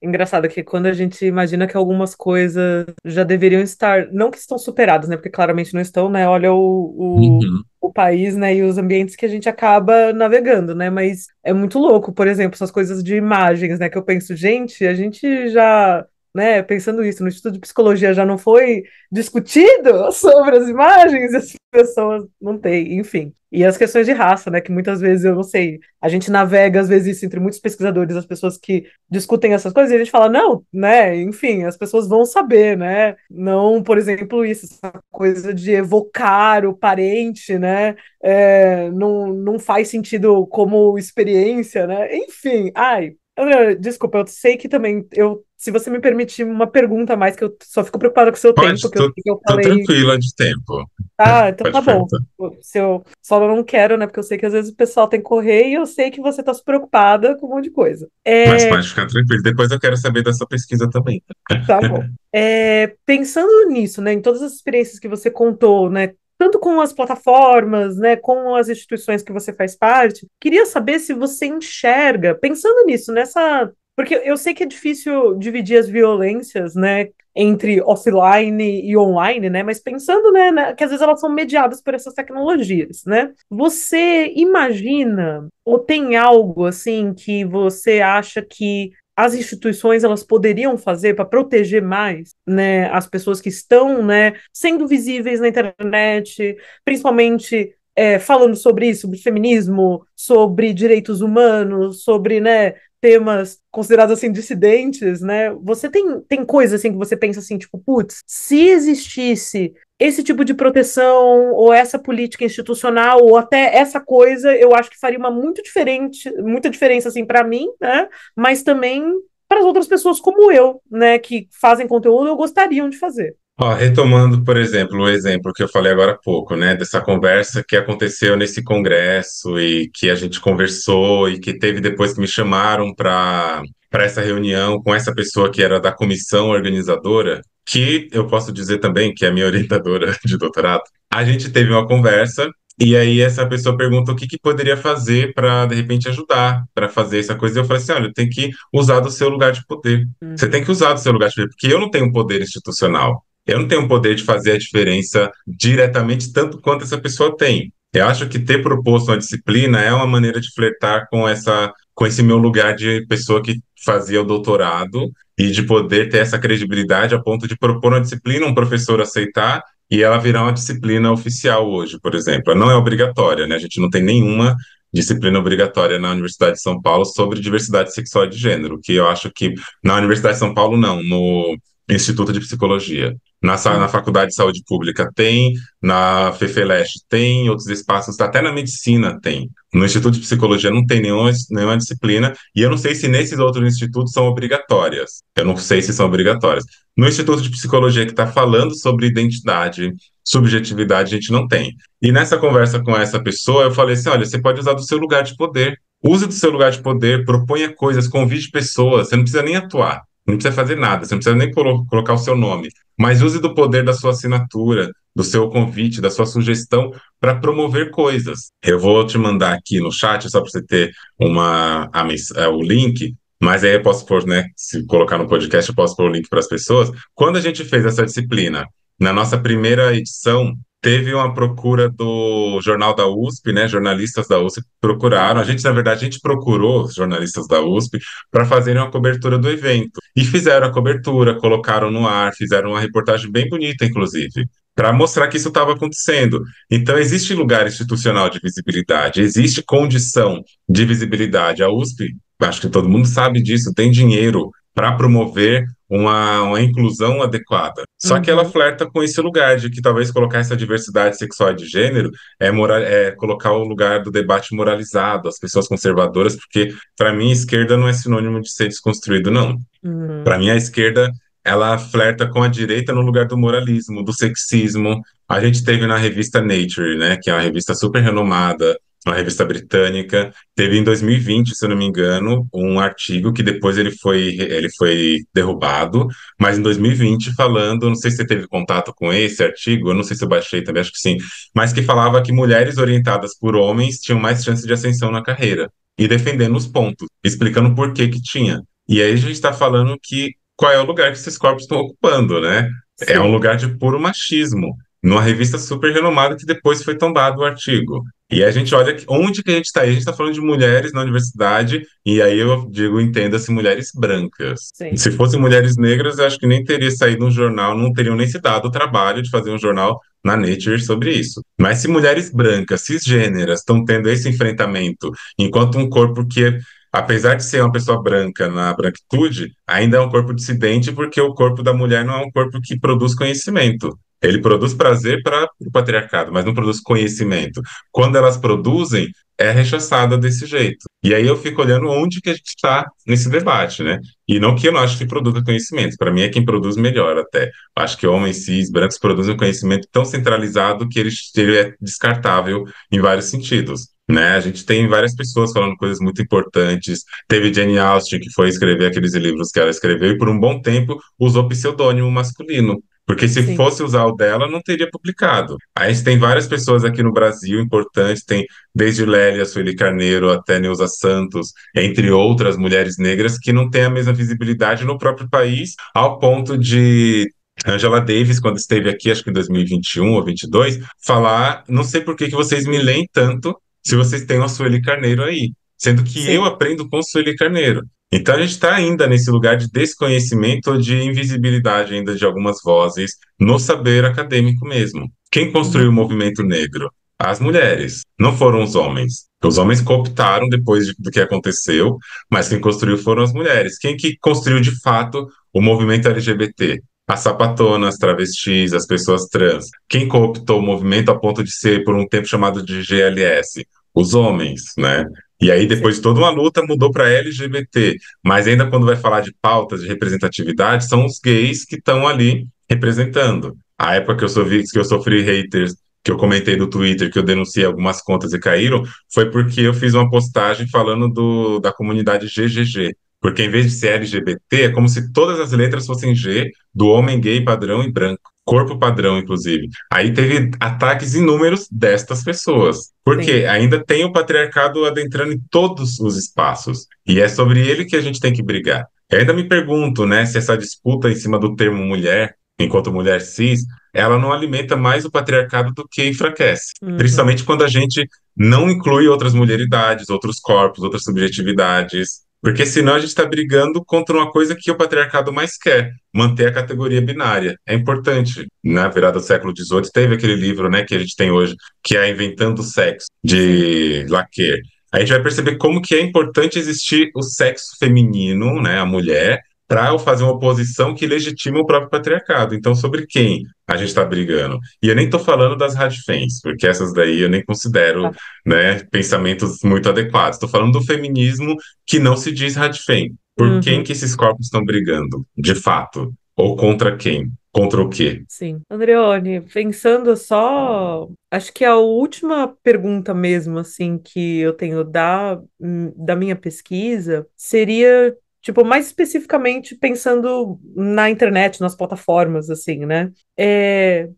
Speaker 2: Engraçado que quando a gente imagina que algumas coisas já deveriam estar, não que estão superadas, né? Porque claramente não estão, né? Olha
Speaker 1: Uhum.
Speaker 2: o país, né? E os ambientes que a gente acaba navegando, né? Mas é muito louco, por exemplo, essas coisas de imagens, né? Que eu penso, gente, a gente já, né? Pensando isso, no Instituto de Psicologia já não foi discutido sobre as imagens, e as pessoas não têm, enfim. E as questões de raça, né? Que muitas vezes eu não sei, a gente navega às vezes isso entre muitos pesquisadores, as pessoas que discutem essas coisas e a gente fala, não, né? Enfim, as pessoas vão saber, né? Não, por exemplo, isso, essa coisa de evocar o parente, né? Não faz sentido como experiência, né? Enfim, ai. André, desculpa, eu sei que também se você me permitir uma pergunta a mais, que eu só fico preocupada com o seu tempo,
Speaker 1: Pode,
Speaker 2: porque eu sei que eu
Speaker 1: tô
Speaker 2: falei.
Speaker 1: tranquila de tempo.
Speaker 2: Ah, então tá
Speaker 1: Pode
Speaker 2: bom.
Speaker 1: perguntar.
Speaker 2: Se eu só não quero, né? Porque eu sei que às vezes o pessoal tem que correr e eu sei que você tá se preocupada com um monte de coisa.
Speaker 1: Mas pode ficar tranquilo. Depois eu quero saber da sua pesquisa também.
Speaker 2: Tá bom. Pensando nisso, né, em todas as experiências que você contou, né, tanto com as plataformas, né, com as instituições que você faz parte, queria saber se você enxerga, pensando nisso, nessa, porque eu sei que é difícil dividir as violências, né, entre offline e online, né, mas pensando, né, que às vezes elas são mediadas por essas tecnologias, né? Você imagina ou tem algo assim que você acha que as instituições elas poderiam fazer para proteger mais, né, as pessoas que estão, né, sendo visíveis na internet, principalmente falando sobre isso, sobre feminismo, sobre direitos humanos, sobre, né, temas considerados assim dissidentes, né? Você tem coisa assim que você pensa assim, tipo, putz, se existisse esse tipo de proteção ou essa política institucional ou até essa coisa, eu acho que faria uma muito diferente, muita diferença assim para mim, né? Mas também para as outras pessoas como eu, né, que fazem conteúdo, eu gostariam de fazer.
Speaker 1: Ó, retomando, por exemplo, o exemplo que eu falei agora há pouco, né, dessa conversa que aconteceu nesse congresso e que a gente conversou e que teve depois que me chamaram para essa reunião com essa pessoa que era da comissão organizadora, que eu posso dizer também que é a minha orientadora de doutorado. A gente teve uma conversa e aí essa pessoa pergunta o que que poderia fazer para de repente ajudar para fazer essa coisa. E eu falei assim, olha, tem que usar do seu lugar de poder. Você tem
Speaker 2: Uhum,
Speaker 1: que usar do seu lugar de poder, porque eu não tenho poder institucional. Eu não tenho o poder de fazer a diferença diretamente tanto quanto essa pessoa tem. Eu acho que ter proposto uma disciplina é uma maneira de flertar com esse meu lugar de pessoa que fazia o doutorado e de poder ter essa credibilidade a ponto de propor uma disciplina, um professor aceitar e ela virar uma disciplina oficial hoje, por exemplo. Ela não é obrigatória, né? A gente não tem nenhuma disciplina obrigatória na Universidade de São Paulo sobre diversidade sexual e de gênero, que eu acho que na Universidade de São Paulo não, no Instituto de Psicologia. Na
Speaker 2: uhum,
Speaker 1: Faculdade de Saúde Pública tem, na FEFELESH tem, outros espaços, até na medicina tem. No Instituto de Psicologia não tem nenhuma disciplina, e eu não sei se nesses outros institutos são obrigatórias. Eu não sei se são obrigatórias. No Instituto de Psicologia que está falando sobre identidade, subjetividade, a gente não tem. E nessa conversa com essa pessoa, eu falei assim: olha, você pode usar do seu lugar de poder. Use do seu lugar de poder, proponha coisas, convide pessoas, você não precisa nem atuar. Não precisa fazer nada, você não precisa nem colocar o seu nome, mas use do poder da sua assinatura, do seu convite, da sua sugestão para promover coisas. Eu vou te mandar aqui no chat, só para você ter o link, mas aí eu posso pôr, né? Se colocar no podcast, eu posso pôr o link para as pessoas. Quando a gente fez essa disciplina, na nossa primeira edição, teve uma procura do jornal da USP, né? Jornalistas da USP procuraram. A gente, na verdade, a gente procurou os jornalistas da USP para fazerem uma cobertura do evento. E fizeram a cobertura, colocaram no ar, fizeram uma reportagem bem bonita, inclusive, para mostrar que isso estava acontecendo. Então, existe lugar institucional de visibilidade, existe condição de visibilidade. A USP, acho que todo mundo sabe disso, tem dinheiro para promover uma inclusão adequada. Só que ela
Speaker 2: uhum.
Speaker 1: flerta com esse lugar de que talvez colocar essa diversidade sexual e de gênero é colocar o lugar do debate moralizado, as pessoas conservadoras, porque para mim esquerda não é sinônimo de ser desconstruído, não. Para
Speaker 2: Uhum.
Speaker 1: mim, a esquerda ela flerta com a direita no lugar do moralismo, do sexismo. A gente teve na revista Nature, né, que é uma revista super renomada, uma revista britânica. Teve em 2020, se eu não me engano, um artigo que depois ele foi derrubado, mas em 2020 falando, não sei se você teve contato com esse artigo, eu não sei se eu baixei também, acho que sim, mas que falava que mulheres orientadas por homens tinham mais chance de ascensão na carreira. E defendendo os pontos, explicando por que que tinha. E aí a gente está falando que qual é o lugar que esses corpos estão ocupando, né? É um
Speaker 2: Sim,
Speaker 1: lugar de puro machismo, numa revista super renomada que depois foi tombado o artigo. E a gente olha onde que a gente está. A gente está falando de mulheres na universidade, e aí eu digo, entenda-se, mulheres brancas.
Speaker 2: sim.
Speaker 1: Se fossem mulheres negras, eu acho que nem teria saído um jornal, não teriam nem se dado o trabalho de fazer um jornal na Nature sobre isso. Mas se mulheres brancas, cisgêneras, estão tendo esse enfrentamento, enquanto um corpo que apesar de ser uma pessoa branca na branquitude, ainda é um corpo dissidente porque o corpo da mulher não é um corpo que produz conhecimento. Ele produz prazer para o patriarcado, mas não produz conhecimento. Quando elas produzem, é rechaçada desse jeito. E aí eu fico olhando onde que a gente está nesse debate, né? E não que eu não acho que produza conhecimento. Para mim é quem produz melhor até. Eu acho que homens cis, brancos produzem um conhecimento tão centralizado que ele é descartável em vários sentidos. Né? A gente tem várias pessoas falando coisas muito importantes. Teve Jane Austen, que foi escrever aqueles livros que ela escreveu, e por um bom tempo usou pseudônimo masculino. Porque se
Speaker 2: Sim.
Speaker 1: fosse usar o dela, não teria publicado. A gente tem várias pessoas aqui no Brasil importantes, tem desde Lélia, Sueli Carneiro até Neuza Santos, entre outras mulheres negras, que não têm a mesma visibilidade no próprio país, ao ponto de Angela Davis, quando esteve aqui, acho que em 2021 ou 22, falar: não sei por que que vocês me leem tanto se vocês têm uma Sueli Carneiro aí, sendo que eu
Speaker 2: Sim.
Speaker 1: aprendo com Sueli Carneiro. Então a gente está ainda nesse lugar de desconhecimento ou de invisibilidade ainda de algumas vozes no saber acadêmico mesmo. Quem construiu o
Speaker 2: Uhum.
Speaker 1: movimento negro? As mulheres, não foram os homens. Os homens cooptaram depois do que aconteceu, mas quem construiu foram as mulheres. Quem que construiu de fato o movimento LGBT? As sapatonas, travestis, as pessoas trans. Quem cooptou o movimento a ponto de ser, por um tempo, chamado de GLS? Os homens, né? E aí, depois de
Speaker 2: Sim.
Speaker 1: toda uma luta, mudou para LGBT. Mas ainda quando vai falar de pautas de representatividade, são os gays que estão ali representando. A época que eu sofri haters, que eu comentei no Twitter, que eu denunciei algumas contas e caíram, foi porque eu fiz uma postagem falando da comunidade GGG. Porque em vez de ser LGBT, é como se todas as letras fossem G, do homem gay padrão e branco. Corpo padrão, inclusive. Aí teve ataques inúmeros destas pessoas. Porque
Speaker 2: Sim.
Speaker 1: ainda tem o patriarcado adentrando em todos os espaços. E é sobre ele que a gente tem que brigar. Eu ainda me pergunto, né, se essa disputa em cima do termo mulher, enquanto mulher cis, ela não alimenta mais o patriarcado do que enfraquece.
Speaker 2: Uhum.
Speaker 1: Principalmente quando a gente não inclui outras mulheridades, outros corpos, outras subjetividades. Porque senão a gente está brigando contra uma coisa que o patriarcado mais quer, manter a categoria binária. É importante. Na virada do século XVIII teve aquele livro, né, que a gente tem hoje, que é Inventando o Sexo,
Speaker 2: Sim.
Speaker 1: de Laqueur. A gente vai perceber como que é importante existir o sexo feminino, né, a mulher, para fazer uma oposição que legitima o próprio patriarcado. Então, sobre quem a gente está brigando? E eu nem estou falando das radfems, porque essas daí eu nem considero,
Speaker 2: Tá.
Speaker 1: né, pensamentos muito adequados. Estou falando do feminismo que não se diz radfem. Por quem
Speaker 2: Uhum.
Speaker 1: que esses corpos estão brigando, de fato? Ou contra quem? Contra o quê?
Speaker 2: Sim. Andreone, pensando só, acho que a última pergunta mesmo, assim, que eu tenho da minha pesquisa seria, tipo, mais especificamente pensando na internet, nas plataformas, assim, né?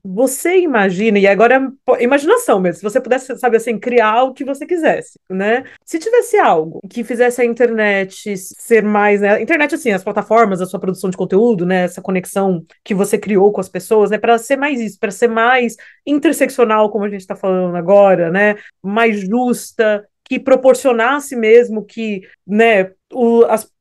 Speaker 2: Você imagina, e agora é imaginação mesmo, se você pudesse, sabe assim, criar o que você quisesse, né? Se tivesse algo que fizesse a internet ser mais, né? A internet, assim, as plataformas, a sua produção de conteúdo, né? Essa conexão que você criou com as pessoas, né? Para ser mais isso, para ser mais interseccional, como a gente está falando agora, né? Mais justa, que proporcionasse mesmo que, né?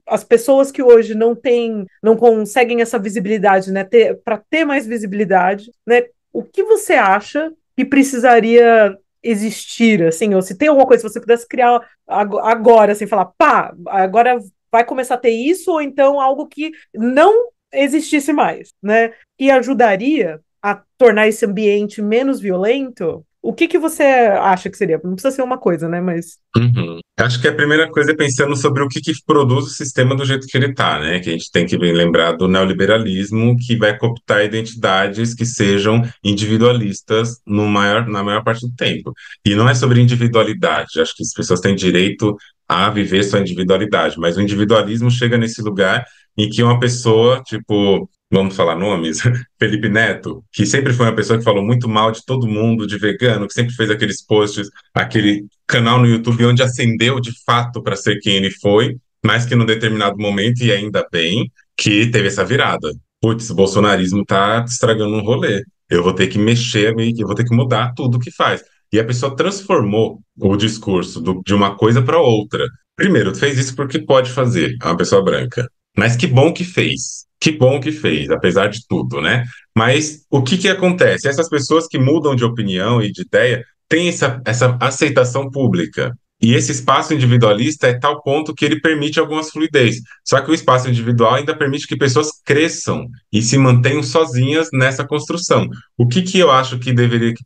Speaker 2: As pessoas que hoje não conseguem essa visibilidade, né? Para ter mais visibilidade, né? O que você acha que precisaria existir, assim, ou se tem alguma coisa, se você pudesse criar agora, assim, falar, pá, agora vai começar a ter isso, ou então algo que não existisse mais, né? Que ajudaria a tornar esse ambiente menos violento, O que que você acha que seria? Não precisa ser uma coisa, né? Mas.
Speaker 1: Uhum. Acho que a primeira coisa é pensando sobre o que produz o sistema do jeito que ele está, né? Que a gente tem que bem lembrar do neoliberalismo, que vai cooptar identidades que sejam individualistas na maior parte do tempo. E não é sobre individualidade. Acho que as pessoas têm direito a viver sua individualidade, mas o individualismo chega nesse lugar em que uma pessoa, tipo, vamos falar nomes, Felipe Neto, que sempre foi uma pessoa que falou muito mal de todo mundo, de vegano, que sempre fez aqueles posts, aquele canal no YouTube onde ascendeu de fato para ser quem ele foi, mas que num determinado momento, e ainda bem, que teve essa virada. Putz, o bolsonarismo tá estragando um rolê. Eu vou ter que mexer, eu vou ter que mudar tudo que faz. E a pessoa transformou o discurso de uma coisa para outra. Primeiro, fez isso porque pode fazer, é uma pessoa branca. Mas que bom que fez. Que bom que fez, apesar de tudo, né? Mas o que que acontece? Essas pessoas que mudam de opinião e de ideia tem essa aceitação pública. E esse espaço individualista é tal ponto que ele permite algumas fluidez. Só que o espaço individual ainda permite que pessoas cresçam e se mantenham sozinhas nessa construção. O que que eu acho que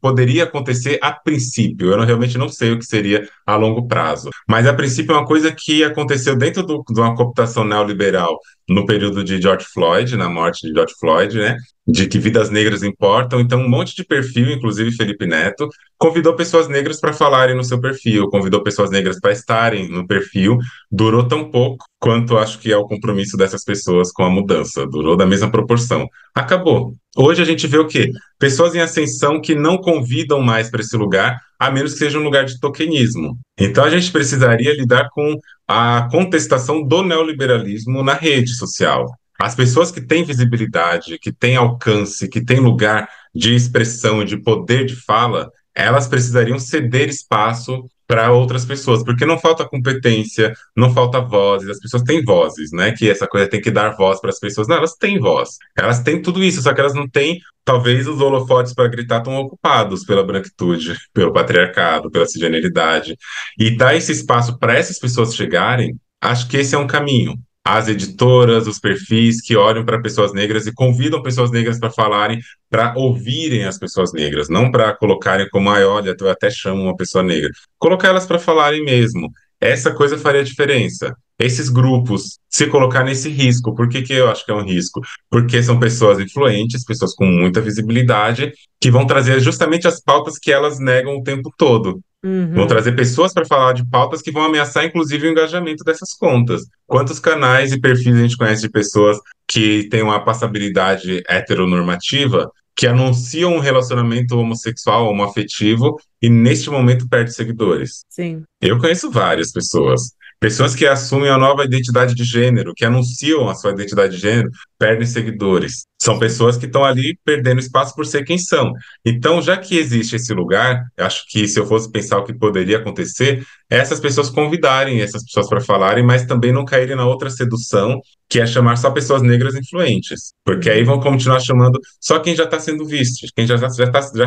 Speaker 1: poderia acontecer a princípio? Realmente não sei o que seria a longo prazo. Mas a princípio é uma coisa que aconteceu dentro de uma cooptação neoliberal no período de George Floyd, na morte de George Floyd, né? De que vidas negras importam. Então, um monte de perfil, inclusive Felipe Neto, convidou pessoas negras para falarem no seu perfil, convidou pessoas negras para estarem no perfil. Durou tão pouco quanto acho que é o compromisso dessas pessoas com a mudança. Durou da mesma proporção. Acabou. Hoje a gente vê o quê? Pessoas em ascensão que não convidam mais para esse lugar, a menos que seja um lugar de tokenismo. Então a gente precisaria lidar com a contestação do neoliberalismo na rede social. As pessoas que têm visibilidade, que têm alcance, que têm lugar de expressão e de poder de fala, elas precisariam ceder espaço para outras pessoas, porque não falta competência, não falta vozes, as pessoas têm vozes, né? Que essa coisa tem que dar voz para as pessoas. Não, elas têm voz, elas têm tudo isso, só que elas não têm, talvez os holofotes para gritar estão ocupados pela branquitude, pelo patriarcado, pela cisgeneridade. E dar esse espaço para essas pessoas chegarem, acho que esse é um caminho. As editoras, os perfis que olham para pessoas negras e convidam pessoas negras para falarem, para ouvirem as pessoas negras, não para colocarem como, ai, olha, eu até chamo uma pessoa negra. Colocar elas para falarem mesmo. Essa coisa faria diferença. Esses grupos se colocar nesse risco. Por que que eu acho que é um risco? Porque são pessoas influentes, pessoas com muita visibilidade, que vão trazer justamente as pautas que elas negam o tempo todo. Vão
Speaker 2: Uhum.
Speaker 1: trazer pessoas para falar de pautas que vão ameaçar, inclusive, o engajamento dessas contas. Quantos canais e perfis a gente conhece de pessoas que têm uma passabilidade heteronormativa, que anunciam um relacionamento homossexual, homoafetivo, e neste momento perde seguidores?
Speaker 2: Sim.
Speaker 1: Eu conheço várias pessoas. Pessoas que assumem a nova identidade de gênero, que anunciam a sua identidade de gênero, perdem seguidores. São pessoas que estão ali perdendo espaço por ser quem são. Então, já que existe esse lugar, eu acho que se eu fosse pensar o que poderia acontecer, é essas pessoas convidarem essas pessoas para falarem, mas também não caírem na outra sedução, que é chamar só pessoas negras influentes. Porque aí vão
Speaker 2: Uhum.
Speaker 1: continuar chamando só quem já está sendo visto, quem já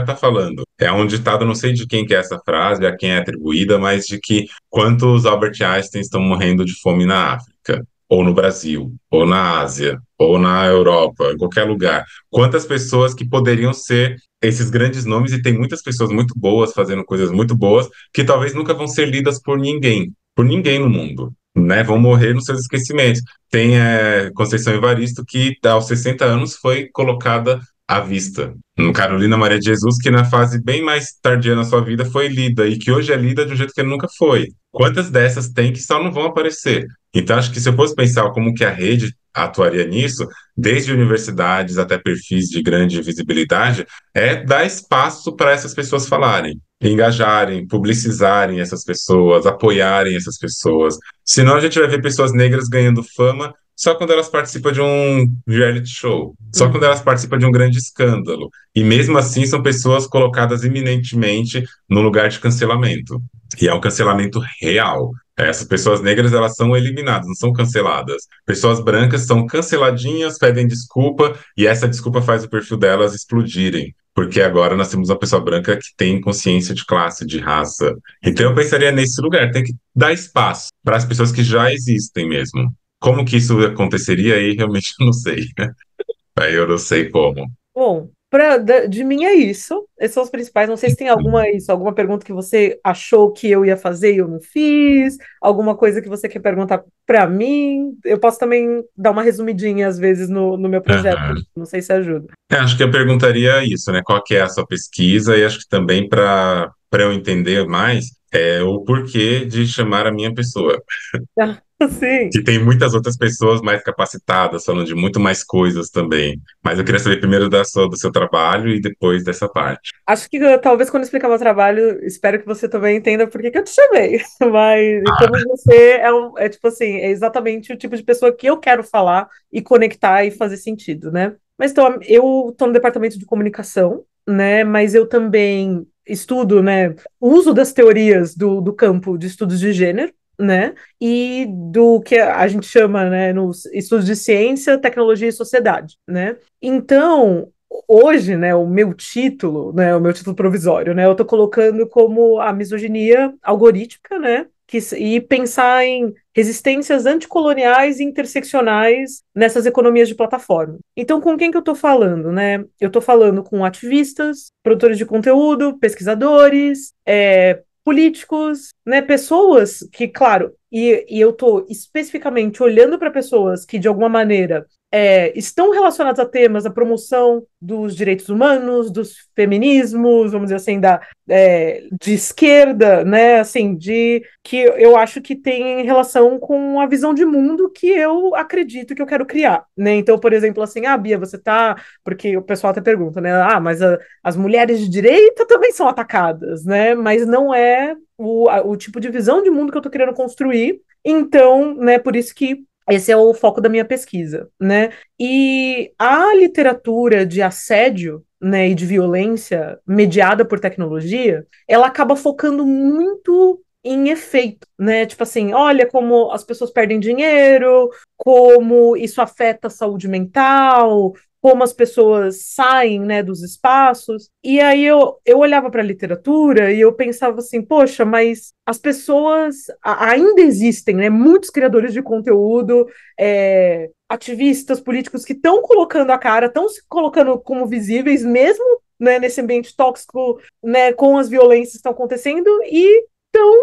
Speaker 1: tá falando. É um ditado, não sei de quem que é essa frase, a quem é atribuída, mas de que quantos Albert Einstein estão morrendo de fome na África, ou no Brasil, ou na Ásia, ou na Europa, em qualquer lugar. Quantas pessoas que poderiam ser esses grandes nomes, e tem muitas pessoas muito boas fazendo coisas muito boas, que talvez nunca vão ser lidas por ninguém no mundo. Né, vão morrer nos seus esquecimentos. Tem Conceição Evaristo, que aos 60 anos foi colocada à vista. Carolina Maria de Jesus, que na fase bem mais tardia na sua vida foi lida e que hoje é lida de um jeito que ele nunca foi. Quantas dessas tem que só não vão aparecer? Então, acho que se eu fosse pensar como que a rede atuaria nisso, desde universidades até perfis de grande visibilidade, é dar espaço para essas pessoas falarem, engajarem, publicizarem essas pessoas, apoiarem essas pessoas. Senão a gente vai ver pessoas negras ganhando fama só quando elas participam de um reality show, só quando elas
Speaker 2: Uhum.
Speaker 1: participam de um grande escândalo. E mesmo assim são pessoas colocadas iminentemente no lugar de cancelamento. E é um cancelamento real. Essas pessoas negras, elas são eliminadas, não são canceladas. Pessoas brancas são canceladinhas, pedem desculpa, e essa desculpa faz o perfil delas explodirem. Porque agora nós temos uma pessoa branca que tem consciência de classe, de raça. Então eu
Speaker 2: Sim.
Speaker 1: pensaria nesse lugar, tem que dar espaço para as pessoas que já existem mesmo. Como que isso aconteceria aí, realmente eu não sei. Aí eu não sei como.
Speaker 2: Bom, De mim é isso. Esses são os principais. Não sei se tem alguma pergunta que você achou que eu ia fazer e eu não fiz, alguma coisa que você quer perguntar para mim. Eu posso também dar uma resumidinha às vezes no meu projeto.
Speaker 1: Aham.
Speaker 2: Não sei se ajuda.
Speaker 1: Acho que eu perguntaria isso, né? Qual que é a sua pesquisa? E acho que também para eu entender mais o porquê de chamar a minha pessoa.
Speaker 2: Sim.
Speaker 1: Que tem muitas outras pessoas mais capacitadas, falando de muito mais coisas também. Mas eu queria saber primeiro do seu trabalho e depois dessa parte.
Speaker 2: Acho que talvez quando eu explicar meu trabalho, espero que você também entenda por que que eu te chamei. Mas e
Speaker 1: Ah,
Speaker 2: como você é tipo assim, é exatamente o tipo de pessoa que eu quero falar e conectar e fazer sentido, né? Mas então, eu estou no departamento de comunicação, né? Mas eu também estudo, né? O uso das teorias do campo de estudos de gênero, né? E do que a gente chama, né, nos estudos de ciência, tecnologia e sociedade, né? Então, hoje, né, o meu título provisório, né, eu tô colocando como a misoginia algorítmica, né, e pensar em resistências anticoloniais e interseccionais nessas economias de plataforma. Então, com quem que eu tô falando, né? Eu tô falando com ativistas, produtores de conteúdo, pesquisadores, políticos, né, pessoas que, claro, e eu tô especificamente olhando para pessoas que, de alguma maneira, estão relacionados a temas da promoção dos direitos humanos, dos feminismos, vamos dizer assim, de esquerda, né, assim, de que eu acho que tem relação com a visão de mundo que eu acredito que eu quero criar, né? Então, por exemplo, assim, Bia, você tá, porque o pessoal até pergunta, né? Mas as mulheres de direita também são atacadas, né? Mas não é o tipo de visão de mundo que eu tô querendo construir. Então, né, por isso que esse é o foco da minha pesquisa, né? E a literatura de assédio, né, e de violência mediada por tecnologia, ela acaba focando muito em efeito, né? Tipo assim, olha como as pessoas perdem dinheiro, como isso afeta a saúde mental, como as pessoas saem, né, dos espaços. E aí eu olhava para a literatura e eu pensava assim, poxa, mas as pessoas ainda existem, né, muitos criadores de conteúdo, ativistas políticos que estão colocando a cara, estão se colocando como visíveis, mesmo, né, nesse ambiente tóxico, né, com as violências que estão acontecendo e estão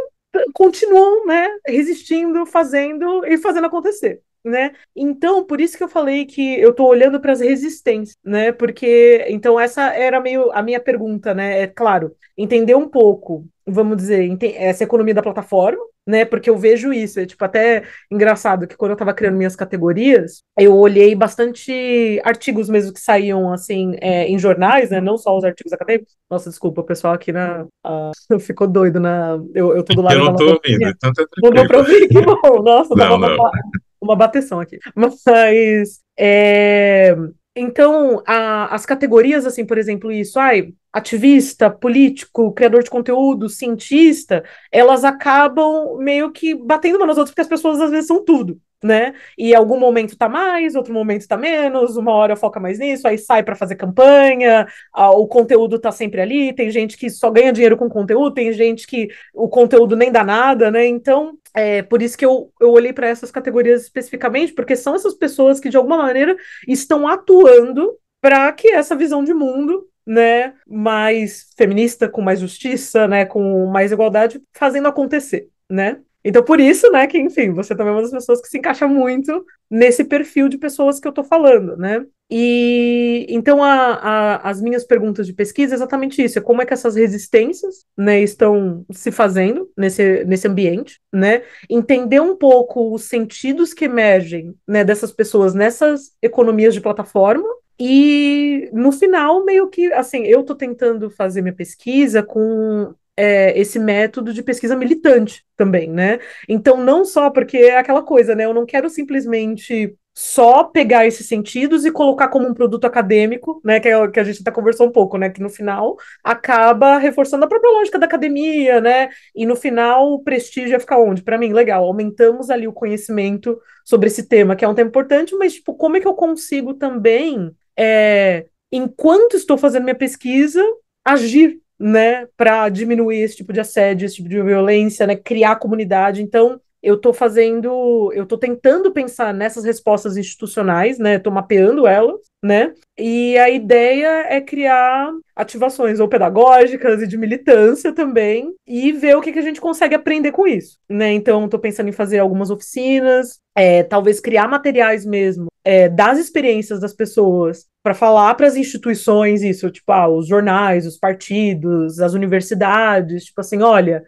Speaker 2: continuam, né, resistindo, fazendo e fazendo acontecer, né? Então, por isso que eu falei que eu tô olhando para as resistências, né? Porque então essa era meio a minha pergunta, né? É claro, entender um pouco, vamos dizer, essa economia da plataforma, né? Porque eu vejo isso, é tipo até engraçado que quando eu estava criando minhas categorias, eu olhei bastante artigos mesmo que saíam assim em jornais, né? Não só os artigos acadêmicos. Nossa, desculpa, o pessoal aqui ficou doido eu tô do
Speaker 1: eu
Speaker 2: lado da
Speaker 1: não estou ouvindo,
Speaker 2: lavanderia.
Speaker 1: então tá
Speaker 2: Não deu
Speaker 1: tranquilo.
Speaker 2: pra ouvir, que bom. Nossa, tava
Speaker 1: Não, não.
Speaker 2: uma bateção aqui. Mas, então, as categorias, assim, por exemplo, isso, ativista, político, criador de conteúdo, cientista, elas acabam meio que batendo umas nas outras, porque as pessoas às vezes são tudo, né? E algum momento tá mais, outro momento tá menos, uma hora foca mais nisso, aí sai para fazer campanha, o conteúdo tá sempre ali, tem gente que só ganha dinheiro com conteúdo, tem gente que o conteúdo nem dá nada, né? Então, por isso que eu olhei para essas categorias especificamente, porque são essas pessoas que, de alguma maneira, estão atuando para que essa visão de mundo, né, mais feminista, com mais justiça, né, com mais igualdade, fazendo acontecer, né? Então, por isso, né, que, enfim, você também é uma das pessoas que se encaixa muito nesse perfil de pessoas que eu tô falando, né? E então as minhas perguntas de pesquisa é exatamente isso: é como é que essas resistências, né, estão se fazendo nesse ambiente, né? Entender um pouco os sentidos que emergem, né, dessas pessoas nessas economias de plataforma. E no final, meio que assim, eu estou tentando fazer minha pesquisa com esse método de pesquisa militante também, né? Então, não só porque é aquela coisa, né? Eu não quero simplesmente só pegar esses sentidos e colocar como um produto acadêmico, né? Que é o que a gente até conversou um pouco, né? Que no final acaba reforçando a própria lógica da academia, né? E no final o prestígio ia ficar onde? Para mim, legal, aumentamos ali o conhecimento sobre esse tema, que é um tema importante, mas tipo, como é que eu consigo também, enquanto estou fazendo minha pesquisa, agir, né, para diminuir esse tipo de assédio, esse tipo de violência, né, criar comunidade. Então, eu tô tentando pensar nessas respostas institucionais, né? Tô mapeando elas, né? E a ideia é criar ativações ou pedagógicas e de militância também, e ver o que a gente consegue aprender com isso, né? Então, estou pensando em fazer algumas oficinas, talvez criar materiais mesmo, das experiências das pessoas, para falar para as instituições isso, tipo, os jornais, os partidos, as universidades, tipo assim, olha,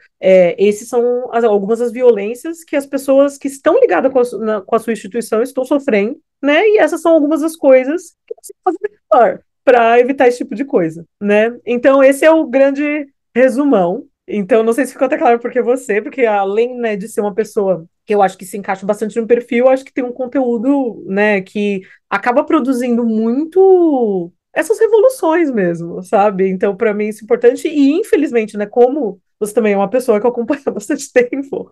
Speaker 2: esses são algumas das violências que as pessoas que estão ligadas com a sua instituição estão sofrendo, né? E essas são algumas das coisas que você pode fazer melhor para evitar esse tipo de coisa, né? Então, esse é o grande resumão. Então, não sei se ficou até claro porque além, né, de ser uma pessoa que eu acho que se encaixa bastante no perfil, eu acho que tem um conteúdo, né, que acaba produzindo muito essas revoluções mesmo, sabe? Então, para mim, isso é importante. E, infelizmente, né, como você também é uma pessoa que eu acompanho há bastante tempo,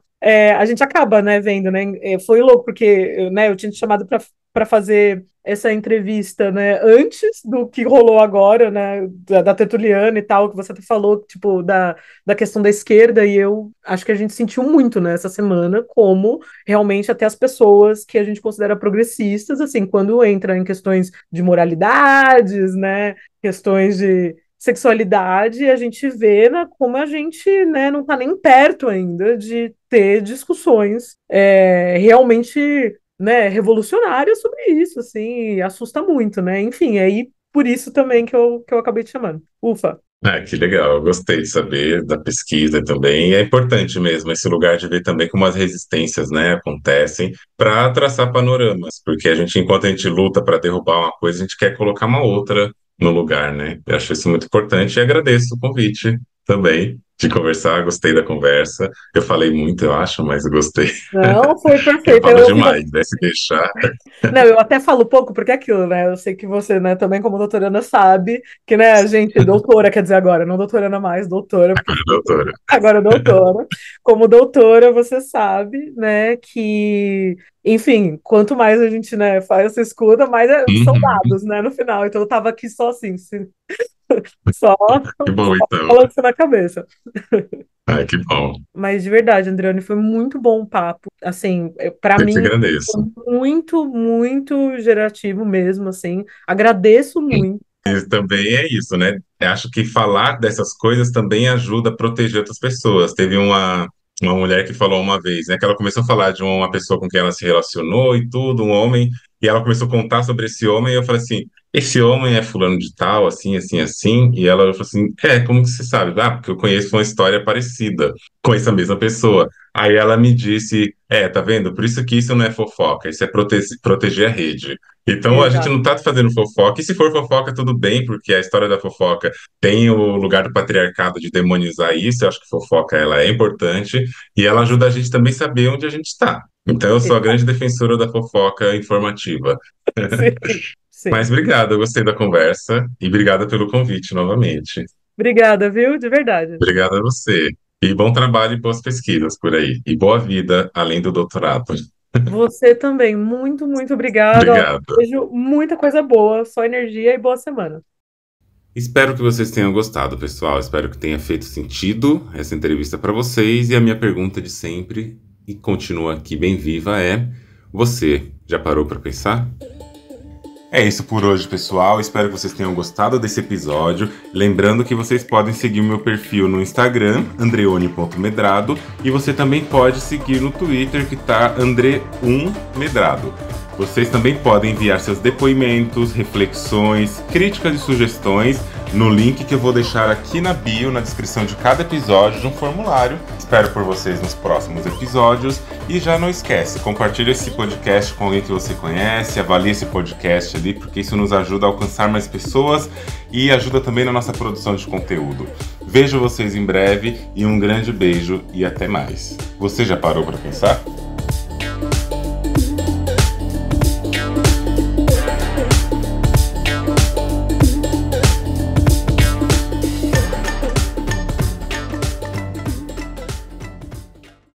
Speaker 2: a gente acaba, né, vendo, né? Foi louco, porque, né, eu tinha te chamado para fazer essa entrevista, né, antes do que rolou agora, né, da Tertuliana e tal, que você até falou, tipo, da questão da esquerda, e eu acho que a gente sentiu muito, né, essa semana, como realmente até as pessoas que a gente considera progressistas, assim, quando entra em questões de moralidades, né, questões de sexualidade, a gente vê, né, como a gente, né, não está nem perto ainda de ter discussões realmente, né, revolucionárias sobre isso, assim, assusta muito, né? Enfim, aí por isso também que eu acabei te chamando. Ufa.
Speaker 1: Ah, que legal, eu gostei de saber da pesquisa também. E é importante mesmo esse lugar de ver também como as resistências, né, acontecem para traçar panoramas, porque enquanto a gente luta para derrubar uma coisa, a gente quer colocar uma outra no lugar, né? Eu acho isso muito importante e agradeço o convite também de conversar, gostei da conversa. Eu falei muito, eu acho, mas eu gostei.
Speaker 2: Não, foi
Speaker 1: Eu
Speaker 2: perfeito.
Speaker 1: falo demais, né? Se deixar.
Speaker 2: Não, eu até falo pouco porque é aquilo, né? Eu sei que você, né, também como doutoranda sabe que, né, a gente, doutora, quer dizer agora, não doutoranda mais, doutora, porque
Speaker 1: Doutora.
Speaker 2: agora doutora. Como doutora, você sabe, né, que, enfim, quanto mais a gente, né, faz essa escuta, mais são
Speaker 1: Uhum.
Speaker 2: dados, né, no final. Então eu tava aqui só assim, só,
Speaker 1: Que bom,
Speaker 2: só
Speaker 1: então.
Speaker 2: balançando na cabeça.
Speaker 1: Ai, que bom.
Speaker 2: Mas de verdade, Andriane, foi muito bom o papo. Assim, para
Speaker 1: Eu que
Speaker 2: mim,
Speaker 1: agradeço.
Speaker 2: foi muito, muito gerativo mesmo, assim. Agradeço muito.
Speaker 1: E também é isso, né? Eu acho que falar dessas coisas também ajuda a proteger outras pessoas. Teve uma mulher que falou uma vez, né? Que ela começou a falar de uma pessoa com quem ela se relacionou e tudo, um homem, e ela começou a contar sobre esse homem, e eu falei assim, esse homem é fulano de tal, assim, assim, assim, e ela falou assim, como que você sabe? Ah, porque eu conheço uma história parecida com essa mesma pessoa. Aí ela me disse, tá vendo? Por isso que isso não é fofoca, isso é proteger a rede. Então a gente
Speaker 2: Exato.
Speaker 1: não tá fazendo fofoca, e se for fofoca, tudo bem, porque a história da fofoca tem o lugar do patriarcado de demonizar isso, eu acho que fofoca ela é importante, e ela ajuda a gente também a saber onde a gente está. Então eu sou a grande defensora da fofoca informativa.
Speaker 2: Sim,
Speaker 1: Mas
Speaker 2: sim.
Speaker 1: obrigado, eu gostei da conversa, e obrigada pelo convite novamente.
Speaker 2: Obrigada, viu? De verdade.
Speaker 1: Obrigado a você. E bom trabalho e boas pesquisas por aí. E boa vida além do doutorado.
Speaker 2: Você também. Muito, muito obrigada. Ó,
Speaker 1: Obrigado.
Speaker 2: desejo muita coisa boa, só energia e boa semana.
Speaker 1: Espero que vocês tenham gostado, pessoal. Espero que tenha feito sentido essa entrevista para vocês. E a minha pergunta de sempre, e continua aqui bem viva, é: você já parou para pensar? É isso por hoje, pessoal. Espero que vocês tenham gostado desse episódio. Lembrando que vocês podem seguir o meu perfil no Instagram, andreone.medrado, e você também pode seguir no Twitter, que tá andre1medrado. Vocês também podem enviar seus depoimentos, reflexões, críticas e sugestões no link que eu vou deixar aqui na bio, na descrição de cada episódio, de um formulário. Espero por vocês nos próximos episódios. E já não esquece, compartilhe esse podcast com alguém que você conhece, avalie esse podcast ali, porque isso nos ajuda a alcançar mais pessoas e ajuda também na nossa produção de conteúdo. Vejo vocês em breve e um grande beijo e até mais. Você já parou para pensar?